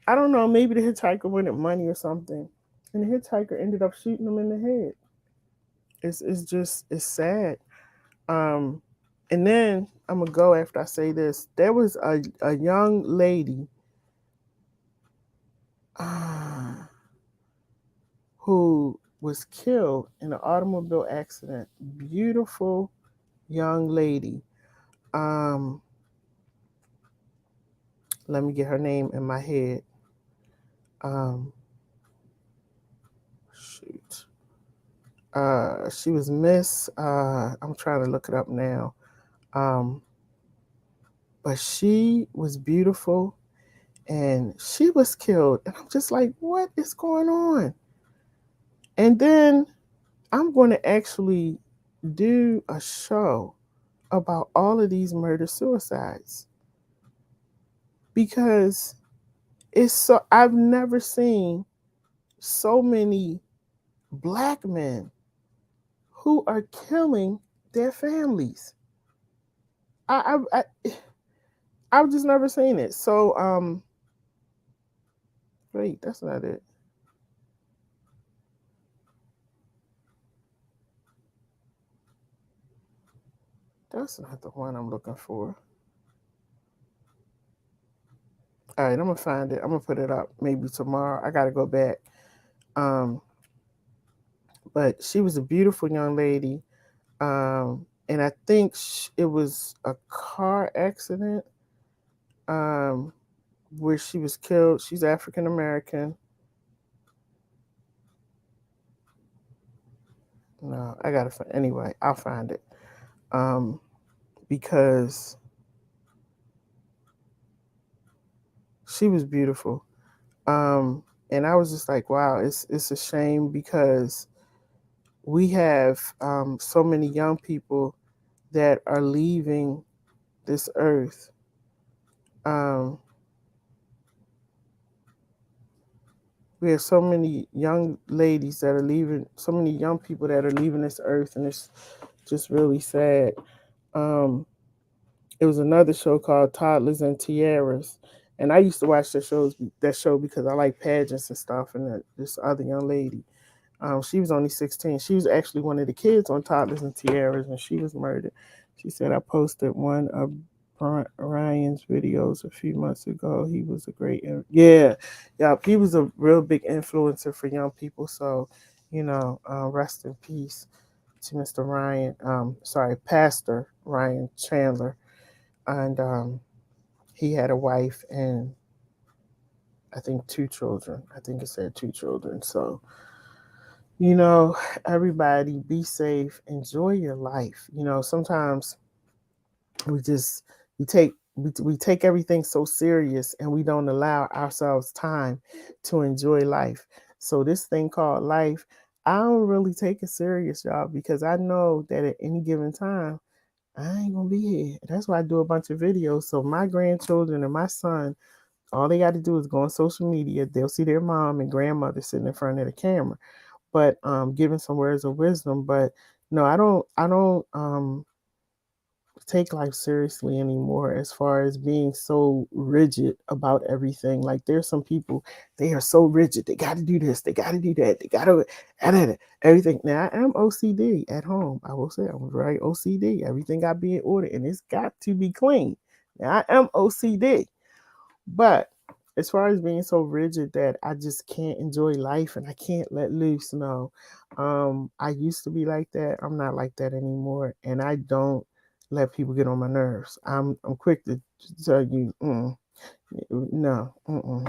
I don't know, maybe the hitchhiker wanted money or something, and the hitchhiker ended up shooting him in the head. It's sad. Um, and then I'm gonna go after I say this. There was a young lady uh, who was killed in an automobile accident. Beautiful young lady. Um, Let me get her name in my head. Um, Shoot. She was Miss. I'm trying to look it up now. Um, but she was beautiful, and she was killed. And I'm just like, what is going on? And then I'm going to actually do a show about all of these murder suicides because I've never seen so many black men who are killing their families. I I've just never seen it. So wait, that's not it. That's not the one I'm looking for. All right, I'm gonna find it. I'm gonna put it up maybe tomorrow. I gotta go back. Um, but she was a beautiful young lady. And I think it was a car accident um, where she was killed. She's African American. No, I gotta find. Anyway, I'll find it because she was beautiful. And I was just like, wow, it's a shame because we have so many young people that are leaving this earth. Um, we have so many young ladies that are leaving, so many young people that are leaving this earth, and it's just really sad. Um, it was another show called Toddlers and Tiaras, and I used to watch that show because I like pageants and stuff. And this other young lady, she was only 16. She was actually one of the kids on Toddlers and Tiaras, and she was murdered. She said, I posted one of Ryan's videos a few months ago. He was a great, yeah, he was a real big influencer for young people. So, rest in peace to Mr. Ryan. Pastor Ryan Chandler, and he had a wife and I think 2 children. I think it said 2 children. So, you know, everybody be safe, enjoy your life. Sometimes we just we take everything so serious and we don't allow ourselves time to enjoy life. So this thing called life, I don't really take it serious, y'all, because I know that at any given time I ain't gonna be here. That's why I do a bunch of videos. So my grandchildren and my son, all they got to do is go on social media. They'll see their mom and grandmother sitting in front of the camera, but giving some words of wisdom. But no, I don't take life seriously anymore as far as being so rigid about everything. Like there's some people, they are so rigid. They got to do this. They got to do that. They got to edit everything. Now I am OCD at home. I will say I was very OCD. Everything got to be in order and it's got to be clean. Now I am OCD. But as far as being so rigid that I just can't enjoy life and I can't let loose, no. I used to be like that. I'm not like that anymore, and I don't let people get on my nerves. I'm quick to tell you, no,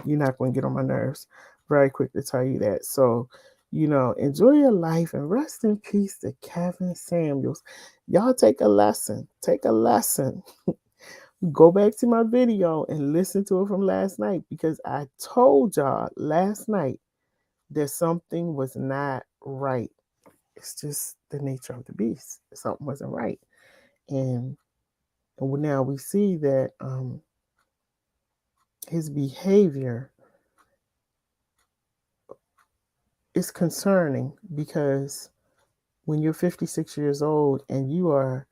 you're not going to get on my nerves. Very quick to tell you that. So, enjoy your life and rest in peace to Kevin Samuels. Y'all take a lesson. Take a lesson. Go back to my video and listen to it from last night because I told y'all last night that something was not right. It's just the nature of the beast. Something wasn't right. And now we see that his behavior is concerning because when you're 56 years old and you are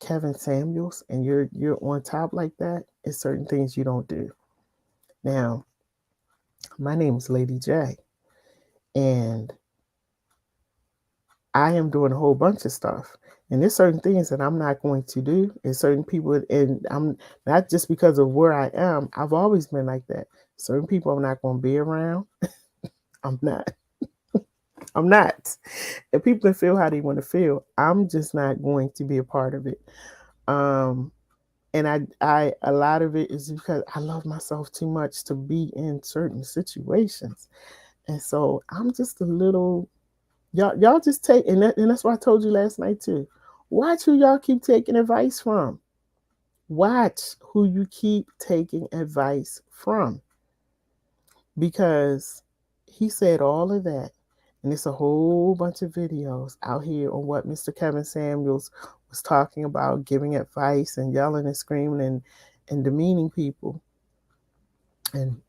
Kevin Samuels and you're on top like that, it's certain things you don't do. Now, my name is LadyJ, and I am doing a whole bunch of stuff. And there's certain things that I'm not going to do. And certain people, and I'm not just because of where I am, I've always been like that. Certain people I'm not going to be around. I'm not. I'm not. And people can feel how they want to feel. I'm just not going to be a part of it. Um, and a lot of it is because I love myself too much to be in certain situations. And so I'm just a little. Y'all just take, and that's why I told you last night too. Watch who y'all keep taking advice from. Watch who you keep taking advice from, because he said all of that, and it's a whole bunch of videos out here on what Mr. Kevin Samuels was talking about, giving advice and yelling and screaming and demeaning people. And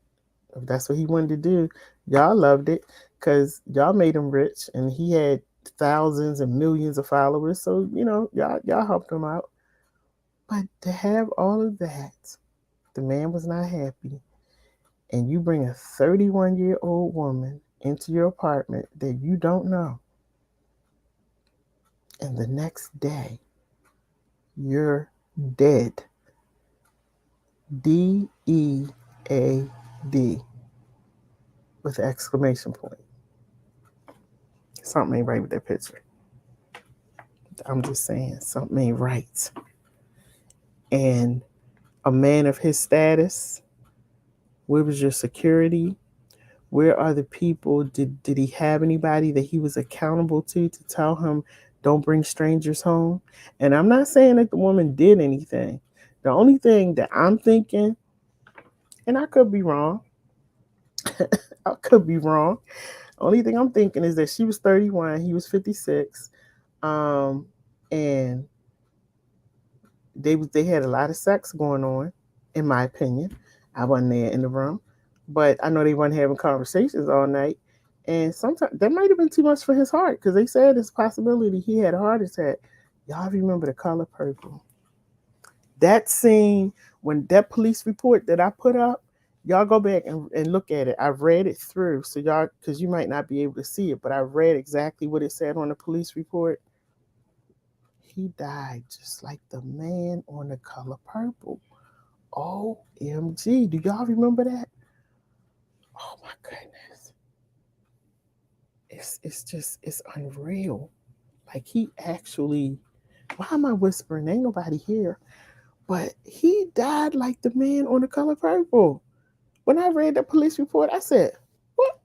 if that's what he wanted to do, y'all loved it because y'all made him rich and he had thousands and millions of followers. So, y'all helped him out. But to have all of that, the man was not happy. And you bring a 31-year-old woman into your apartment that you don't know. And the next day, you're dead. DEAD. A-D with an exclamation point. Something ain't right with that picture. I'm just saying, something ain't right. And a man of his status, where was your security? Where are the people? Did he have anybody that he was accountable to tell him don't bring strangers home? And I'm not saying that the woman did anything. The only thing that I'm thinking, and I could be wrong, I could be wrong. Only thing I'm thinking is that she was 31, he was 56, and they had a lot of sex going on, in my opinion. I wasn't there in the room, but I know they weren't having conversations all night. And sometimes that might have been too much for his heart because they said it's a possibility he had a heart attack. Y'all remember The Color Purple? That scene when that police report that I put up, y'all go back and look at it. I've read it through, so y'all, because you might not be able to see it, but I read exactly what it said on the police report. He died just like the man on The Color Purple. OMG. Do y'all remember that? Oh my goodness. It's unreal. Like he actually, why am I whispering? Ain't nobody here. But he died like the man on The Color Purple. When I read the police report, I said, what?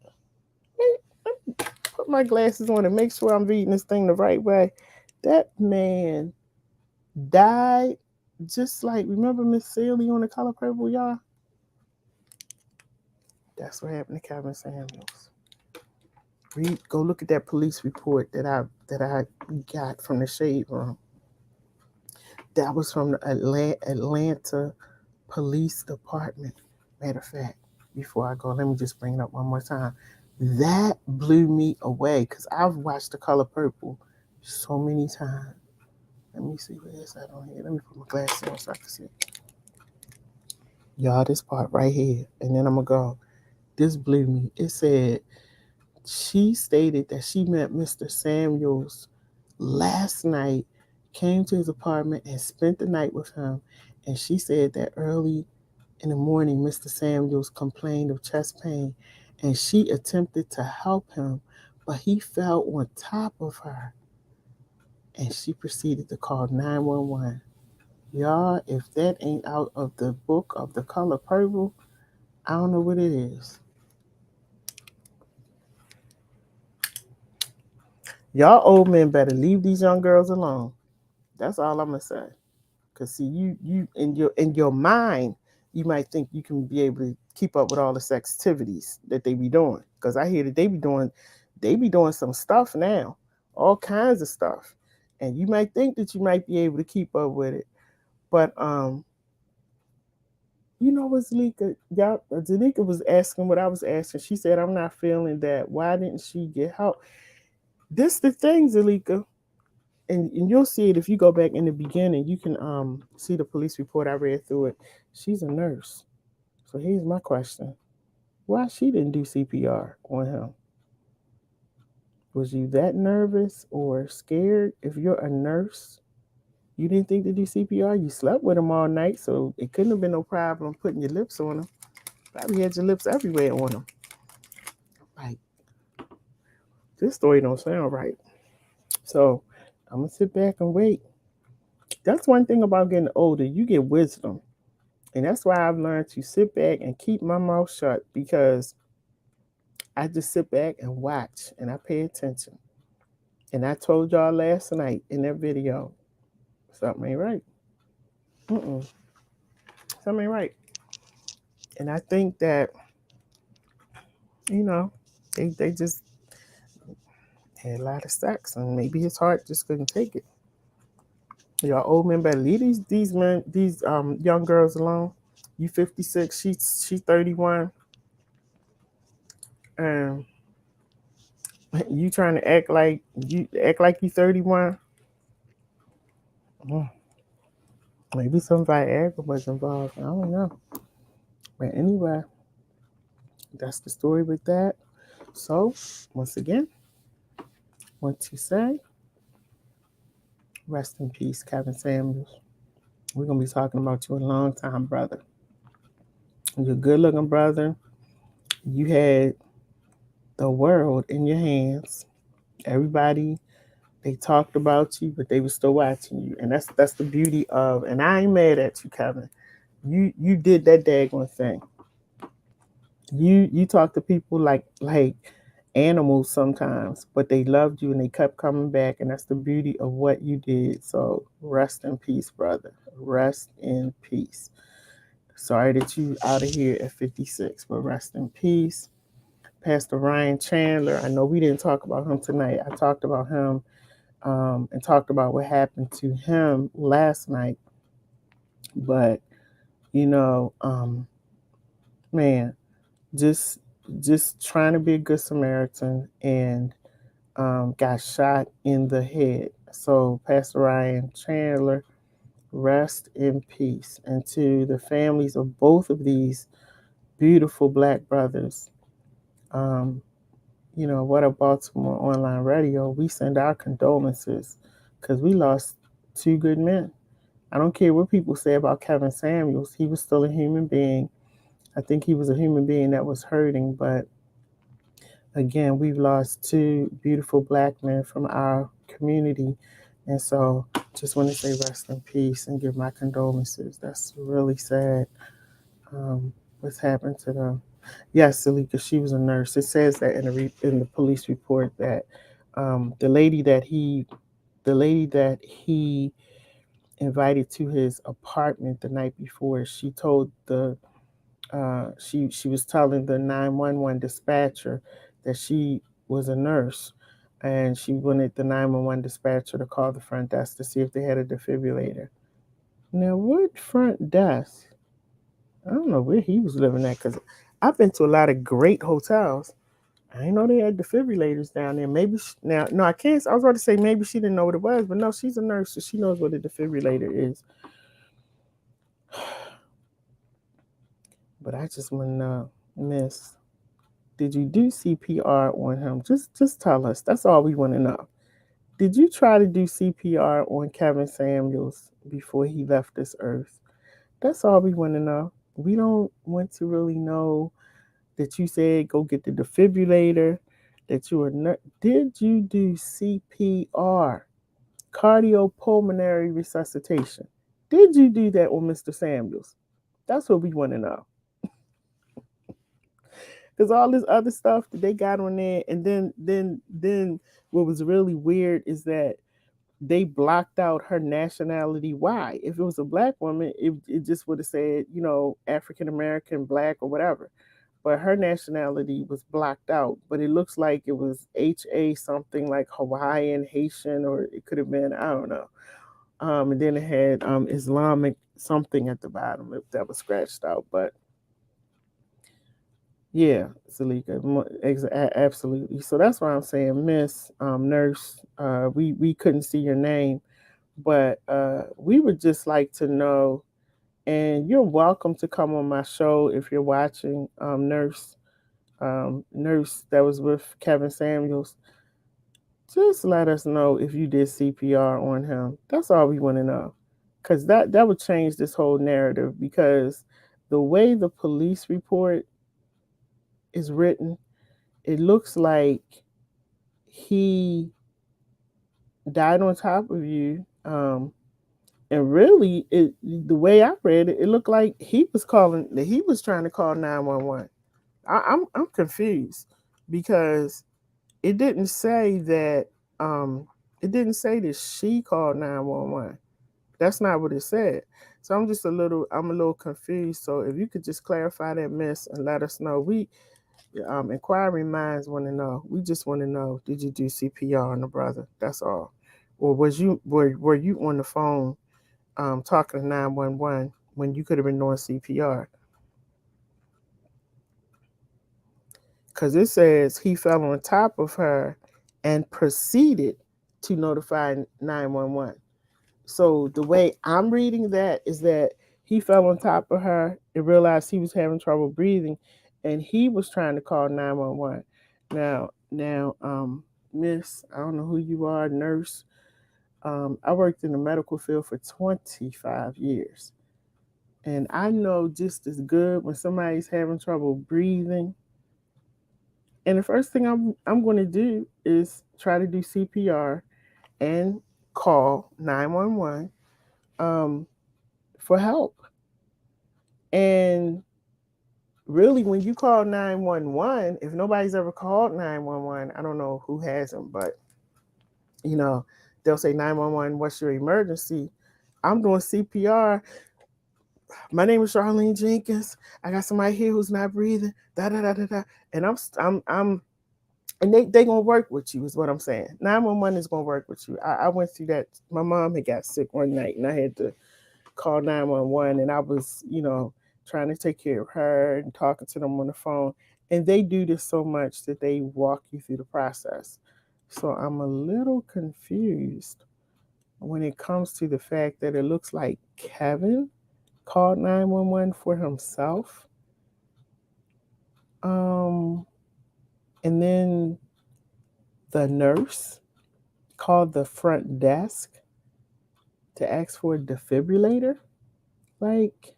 Let me put my glasses on and make sure I'm reading this thing the right way. That man died just like, remember Miss Sally on The Color Purple, y'all? That's what happened to Kevin Samuels. Go look at that police report that I got from the shade room. That was from the Atlanta Police Department. Matter of fact, before I go, let me just bring it up one more time. That blew me away because I've watched The Color Purple so many times. Let me see what is that on here. Let me put my glasses on so I can see. Y'all, this part right here, and then I'm gonna go. This blew me. It said she stated that she met Mr. Samuels last night, came to his apartment and spent the night with him. And she said that early in the morning, Mr. Samuels complained of chest pain and she attempted to help him, but he fell on top of her and she proceeded to call 911. Y'all, if that ain't out of the book of The Color Purple, I don't know what it is. Y'all old men better leave these young girls alone. That's all I'm gonna say. Cause see, you in your mind, you might think you can be able to keep up with all the activities that they be doing. Cause I hear that they be doing some stuff now, all kinds of stuff, and you might think that you might be able to keep up with it. But you know what, Zalika? Y'all, Zalika was asking what I was asking. She said, "I'm not feeling that. Why didn't she get help?" This the thing, Zalika. And you'll see it if you go back in the beginning. You can see the police report. I read through it. She's a nurse. So here's my question: why she didn't do CPR on him? Was you that nervous or scared? If you're a nurse, you didn't think to do CPR. You slept with him all night, so it couldn't have been no problem putting your lips on him. Probably had your lips everywhere on him. Like, this story don't sound right. So I'm gonna sit back and wait. That's one thing about getting older. You get wisdom. And that's why I've learned to sit back and keep my mouth shut because I just sit back and watch and I pay attention. And I told y'all last night in that video, something ain't right. Mm-mm, something ain't right. And I think that, you know, they just had a lot of sex and maybe his heart just couldn't take it. Y'all old men better leave these men, these young girls alone. You 56, she's 31, and you trying to act like you 31. Mm, maybe some Viagra was involved. I don't know. But anyway, that's the story with that. So once again, want to say rest in peace, Kevin Samuels. We're gonna be talking about you a long time, brother. You're a good looking brother. You had the world in your hands. Everybody, they talked about you, but they were still watching you. And that's the beauty of, and I ain't mad at you, Kevin. You did that daggone thing. You talk to people like animals sometimes, but they loved you and they kept coming back, and that's the beauty of what you did. So rest in peace, brother. Rest in peace. Sorry that you out of here at 56, but rest in peace. Pastor Ryan Chandler. I know we didn't talk about him tonight. I talked about him and talked about what happened to him last night. But you know, man, just just trying to be a good Samaritan and got shot in the head. So Pastor Ryan Chandler, rest in peace. And to the families of both of these beautiful black brothers, um, what a Baltimore online radio, we send our condolences because we lost two good men. I don't care what people say about Kevin Samuels. He was still a human being. I think he was a human being that was hurting, but again, we've lost two beautiful black men from our community. And so just want to say rest in peace and give my condolences. That's really sad, what's happened to them. Yes, Salika, she was a nurse. It says that in the police report that the lady that he invited to his apartment the night before, she told she was telling the 911 dispatcher that she was a nurse, and she wanted the 911 dispatcher to call the front desk to see if they had a defibrillator. Now, what front desk? I don't know where he was living at because I've been to a lot of great hotels. I didn't know they had defibrillators down there. Maybe now, no, I can't. I was about to say maybe she didn't know what it was, but no, she's a nurse, so she knows what a defibrillator is. But I just want to know, Miss, did you do CPR on him? Just tell us. That's all we want to know. Did you try to do CPR on Kevin Samuels before he left this earth? That's all we want to know. We don't want to really know that you said go get the defibrillator, that you were did you do CPR, cardiopulmonary resuscitation? Did you do that on Mr. Samuels? That's what we want to know. Because all this other stuff that they got on there, and then what was really weird is that they blocked out her nationality. Why? If it was a black woman, it just would have said, African American, black, or whatever. But her nationality was blocked out. But it looks like it was HA something like Hawaiian, Haitian, or it could have been, I don't know. And then it had Islamic something at the bottom that was scratched out. But yeah, Salika, absolutely. So that's why I'm saying, Miss Nurse, we couldn't see your name, but we would just like to know, and you're welcome to come on my show if you're watching, Nurse that was with Kevin Samuels. Just let us know if you did CPR on him. That's all we want to know, because that would change this whole narrative. Because the way the police report is written, it looks like he died on top of you. And really, the way I read it, it looked like he was trying to call 911. I'm confused because it didn't say that she called 911. That's not what it said. So I'm a little confused. So if you could just clarify that, Miss, and let us know. Inquiring minds want to know. We just want to know: did you do CPR on the brother? That's all. Or were you on the phone talking to 911 when you could have been doing CPR? Because it says he fell on top of her and proceeded to notify 911. So the way I'm reading that is that he fell on top of her and realized he was having trouble breathing, and he was trying to call 911. Now, Miss, I don't know who you are, nurse. I worked in the medical field for 25 years. And I know just as good when somebody's having trouble breathing. And the first thing I'm going to do is try to do CPR and call 911 for help. And really, when you call 911, if nobody's ever called 911, I don't know who hasn't, but you know, they'll say 911, what's your emergency? I'm doing CPR. My name is Charlene Jenkins. I got somebody here who's not breathing. Da da da da da. And and they gonna work with you is what I'm saying. 911 is gonna work with you. I went through that. My mom had got sick one night, and I had to call 911, and I was, trying to take care of her and talking to them on the phone. And they do this so much that they walk you through the process. So I'm a little confused when it comes to the fact that it looks like Kevin called 911 for himself. Um, and then the nurse called the front desk to ask for a defibrillator. Like,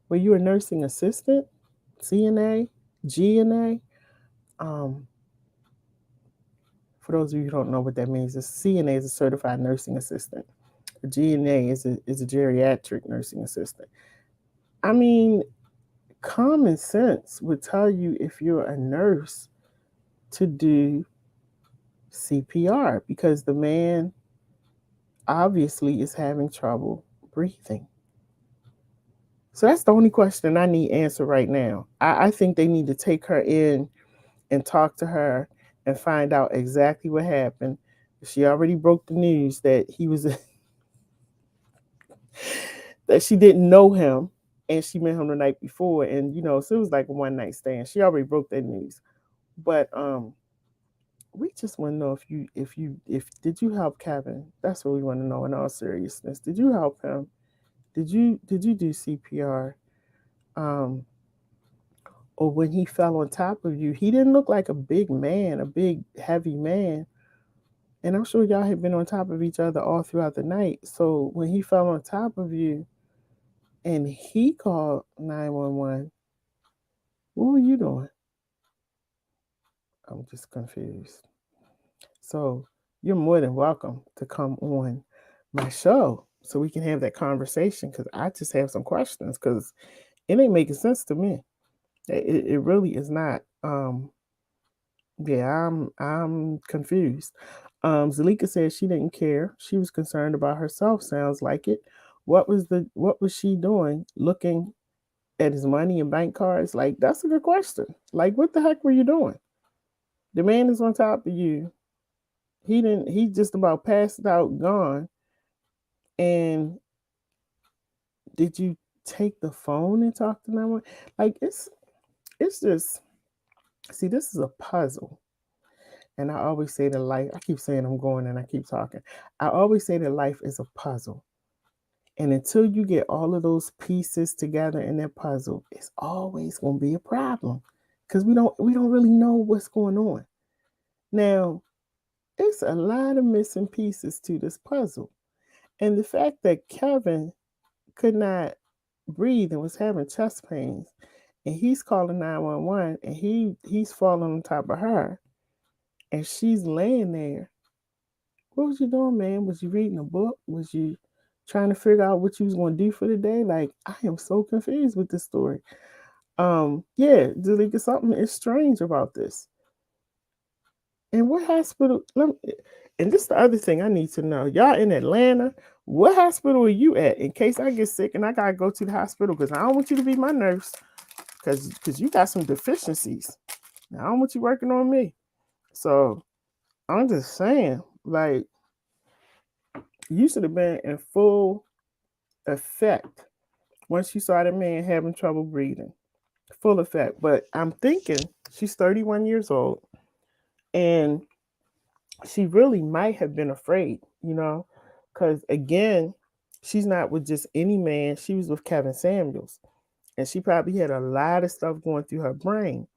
were you a nursing assistant, CNA, GNA? Um, for those of you who don't know what that means, a CNA is a certified nursing assistant. A GNA is a geriatric nursing assistant. I mean, common sense would tell you if you're a nurse to do CPR because the man obviously is having trouble breathing. So that's the only question I need answered right now. I think they need to take her in and talk to her and find out exactly what happened. She already broke the news that he was that she didn't know him and she met him the night before, and so it was like a one night stand. She already broke that news. But we just want to know if did you help Kevin? That's what we want to know in all seriousness. Did you help him? Did you do CPR? Um or when he fell on top of you, he didn't look like a big man, a big heavy man. And I'm sure y'all had been on top of each other all throughout the night. So when he fell on top of you and he called 911, what were you doing? I'm just confused. So you're more than welcome to come on my show so we can have that conversation because I just have some questions because it ain't making sense to me. It really is not. Yeah, I'm confused. Zalika said she didn't care. She was concerned about herself. Sounds like it. What was she doing? Looking at his money and bank cards? Like that's a good question. Like what the heck were you doing? The man is on top of you. He just about passed out, gone. And did you take the phone and talk to 911? Like it's just see this is a puzzle. And I always say that life, I keep saying I'm going and I keep talking. I always say that life is a puzzle. And until you get all of those pieces together in that puzzle, it's always going to be a problem because we don't really know what's going on. Now, it's a lot of missing pieces to this puzzle. And the fact that Kevin could not breathe and was having chest pains and he's calling 911 and he's falling on top of her and she's laying there. What was you doing, man? Was you reading a book? Was you trying to figure out what you was going to do for the day? Like, I am so confused with this story. Yeah, Delika, something is strange about this. And what hospital? And this is the other thing I need to know. Y'all in Atlanta, what hospital are you at? In case I get sick and I gotta go to the hospital, because I don't want you to be my nurse, because you got some deficiencies. I don't want you working on me. So I'm just saying, like, you should have been in full effect once you saw that man having trouble breathing. Full effect. But I'm thinking she's 31 years old and she really might have been afraid, because again, she's not with just any man. She was with Kevin Samuels and she probably had a lot of stuff going through her brain.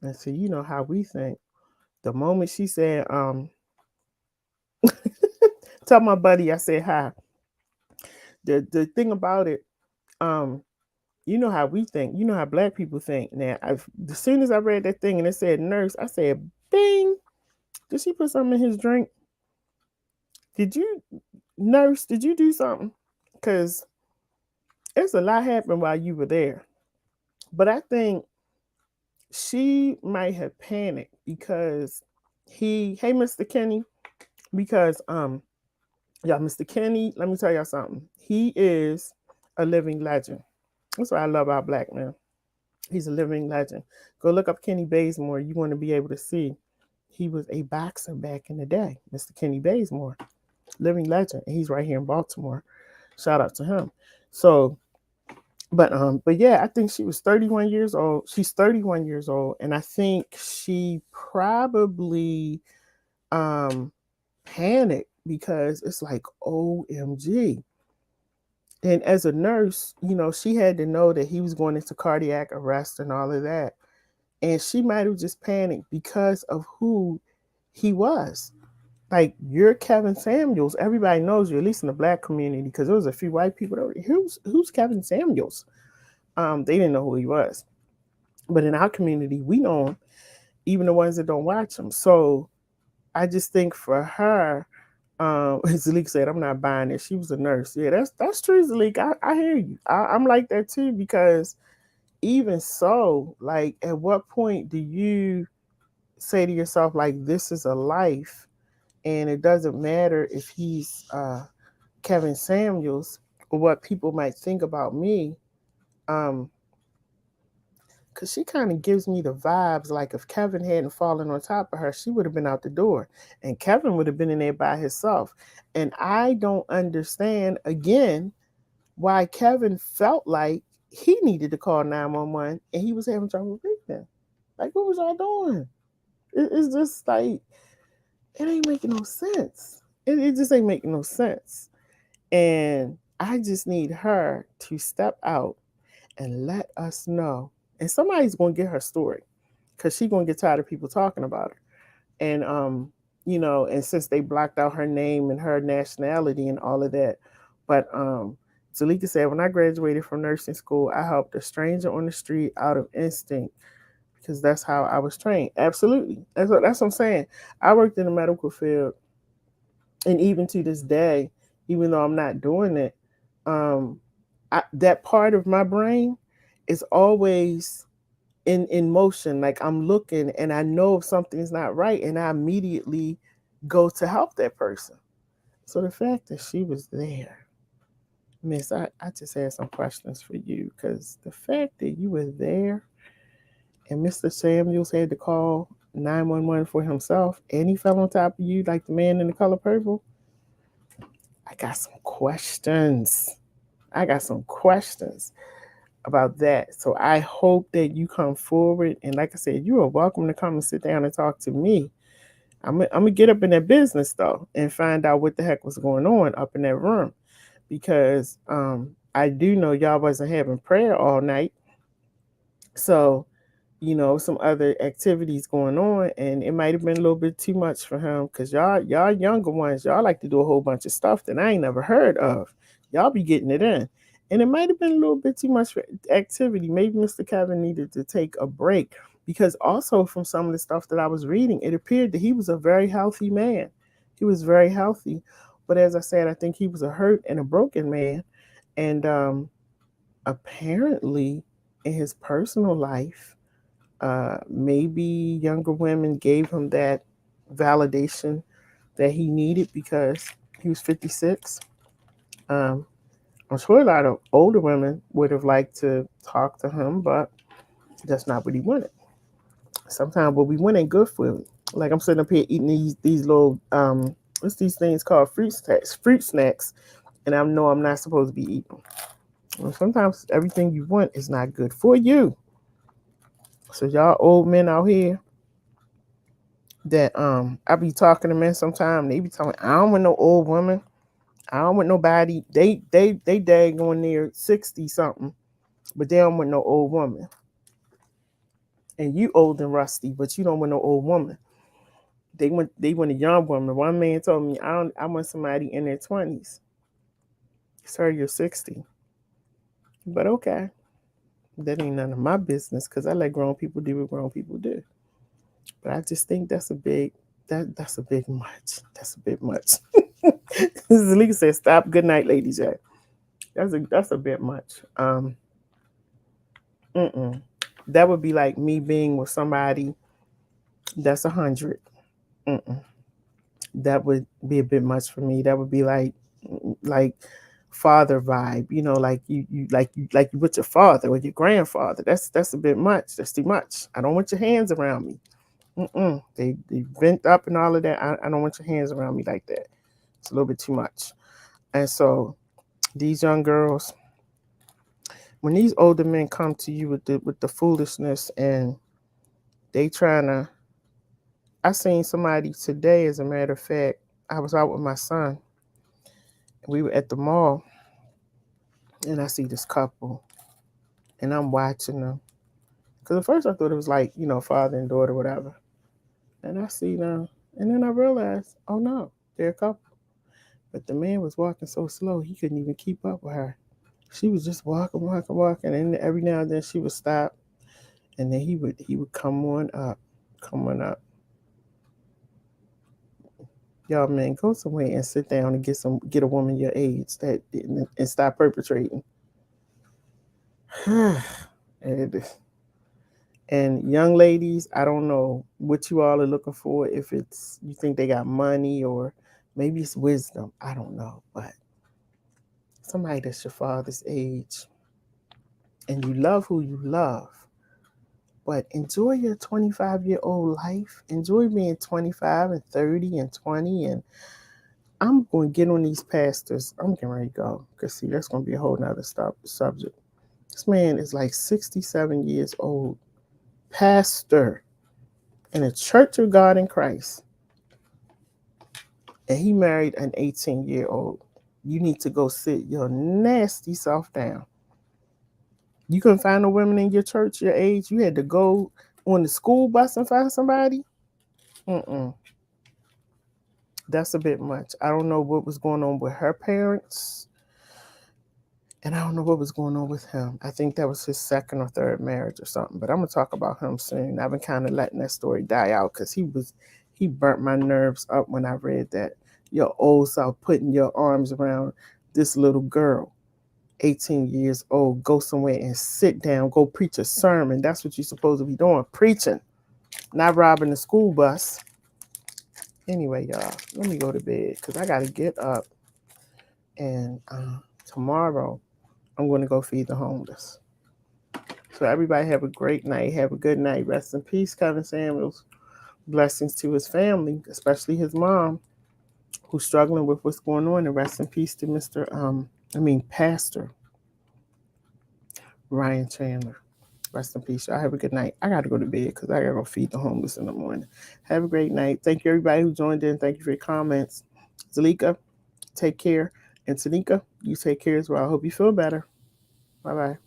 And so, you know how we think. The moment she said, tell my buddy I said hi. The thing about it, um, you know how we think. You know how black people think. Now, as soon as I read that thing and it said nurse, I said, "Bing! Did she put something in his drink? Did you, nurse? Did you do something? Because there's a lot happened while you were there." But I think she might have panicked because hey, Mr. Kenny, because yeah, Mr. Kenny, let me tell y'all something. He is a living legend. That's what I love about black men. He's a living legend. Go look up Kenny Bazemore. You want to be able to see he was a boxer back in the day. Mr. Kenny Bazemore, living legend. And he's right here in Baltimore. Shout out to him. So, but yeah, I think she was 31 years old. She's 31 years old, and I think she probably um panicked because it's like OMG. And as a nurse, she had to know that he was going into cardiac arrest and all of that. And she might have just panicked because of who he was. Like, you're Kevin Samuels. Everybody knows you, at least in the black community, because there was a few white people that were, who's Kevin Samuels? They didn't know who he was. But in our community, we know him, even the ones that don't watch him. So I just think for her, Zalik said, "I'm not buying it." She was a nurse. Yeah, that's true, Zalik. I hear you. I'm like that too, because even so, like, at what point do you say to yourself, like, this is a life, and it doesn't matter if he's Kevin Samuels or what people might think about me, because she kind of gives me the vibes like if Kevin hadn't fallen on top of her, she would have been out the door, and Kevin would have been in there by himself. And I don't understand again why Kevin felt like he needed to call 911 and he was having trouble breathing. Like, what was y'all doing? It's just like, it ain't making no sense. It just ain't making no sense. And I just need her to step out and let us know. And somebody's going to get her story, because she's going to get tired of people talking about her. And, and since they blocked out her name and her nationality and all of that. But Zalika said, when I graduated from nursing school, I helped a stranger on the street out of instinct, because that's how I was trained. Absolutely. That's what I'm saying. I worked in the medical field, and even to this day, even though I'm not doing it, um, that part of my brain is always in motion. Like, I'm looking and I know if something's not right, and I immediately go to help that person. So the fact that she was there, Miss, I just had some questions for you, because the fact that you were there and Mr. Samuels had to call 911 for himself, and he fell on top of you like the man in the color purple, I got some questions. I got some questions about that. So I hope that you come forward. And like I said, you are welcome to come and sit down and talk to me. I'm going to get up in that business, though, and find out what the heck was going on up in that room. Because I do know y'all wasn't having prayer all night. So, some other activities going on, and it might have been a little bit too much for him, because y'all younger ones, y'all like to do a whole bunch of stuff that I ain't never heard of. Y'all be getting it in. And it might have been a little bit too much for activity. Maybe Mr. Kevin needed to take a break, because also from some of the stuff that I was reading, it appeared that he was a very healthy man. He was very healthy. But as I said, I think he was a hurt and a broken man. And apparently in his personal life, maybe younger women gave him that validation that he needed, because he was 56. Um, I'm sure a lot of older women would have liked to talk to him, but that's not what he wanted. Sometimes what we want ain't good for him. Like, I'm sitting up here eating these little what's these things called, fruit snacks, and I know I'm not supposed to be eating. Well, sometimes everything you want is not good for you. So y'all old men out here that I be talking to men sometimes, they be telling me, I don't want no old woman. I don't want nobody. They daggone near 60 something, but they don't want no old woman. And you old and rusty, but you don't want no old woman. They want a young woman. One man told me, I want somebody in their 20s. Sir, you're 60. But okay, that ain't none of my business because I let grown people do what grown people do. But I just think that's a bit much. That's a bit much. Zalika said, "Stop. Good night, LadyJ." That's a bit much. Mm-mm. That would be like me being with somebody that's 100. Mm-mm. That would be a bit much for me. That would be like father vibe, like you with your father or your grandfather. That's a bit much. That's too much. I don't want your hands around me. Mm-mm. They bent up and all of that. I don't want your hands around me like that. It's a little bit too much. And so these young girls, when these older men come to you with the foolishness and they trying to, I seen somebody today, as a matter of fact. I was out with my son. We were at the mall, and I see this couple, and I'm watching them. Because at first I thought it was like, father and daughter, whatever. And I see them, and then I realized, oh no, they're a couple. But the man was walking so slow, he couldn't even keep up with her. She was just walking, walking, walking, and every now and then she would stop, and then he would come on up. Y'all, man, go somewhere and sit down and get a woman your age and stop perpetrating. and, and young ladies, I don't know what you all are looking for. If it's you think they got money or maybe it's wisdom, I don't know. But somebody that's your father's age and you love who you love, but enjoy your 25-year-old life. Enjoy being 25 and 30 and 20. And I'm going to get on these pastors. I'm getting ready to go because, see, that's going to be a whole nother subject. This man is like 67 years old, pastor in a Church of God in Christ, and he married an 18-year-old. You need to go sit your nasty self down. You couldn't find no women in your church your age. You had to go on the school bus and find somebody. Mm-mm. That's a bit much. I don't know what was going on with her parents, and I don't know what was going on with him. I think that was his second or third marriage or something. But I'm gonna talk about him soon. I've been kind of letting that story die out because he burnt my nerves up when I read that. Your old self putting your arms around this little girl, 18 years old. Go somewhere and sit down. Go preach a sermon. That's what you're supposed to be doing, preaching, not robbing the school bus. Anyway, y'all, let me go to bed because I gotta get up and tomorrow I'm going to go feed the homeless. So everybody have a great night. Have a good night. Rest in peace, Kevin Samuels. Blessings to his family, especially his mom, who's struggling with what's going on. And rest in peace to Pastor Ryan Chandler. Rest in peace. Y'all have a good night. I got to go to bed because I got to go feed the homeless in the morning. Have a great night. Thank you, everybody who joined in. Thank you for your comments. Zalika, take care. And Tanika, you take care as well. I hope you feel better. Bye-bye.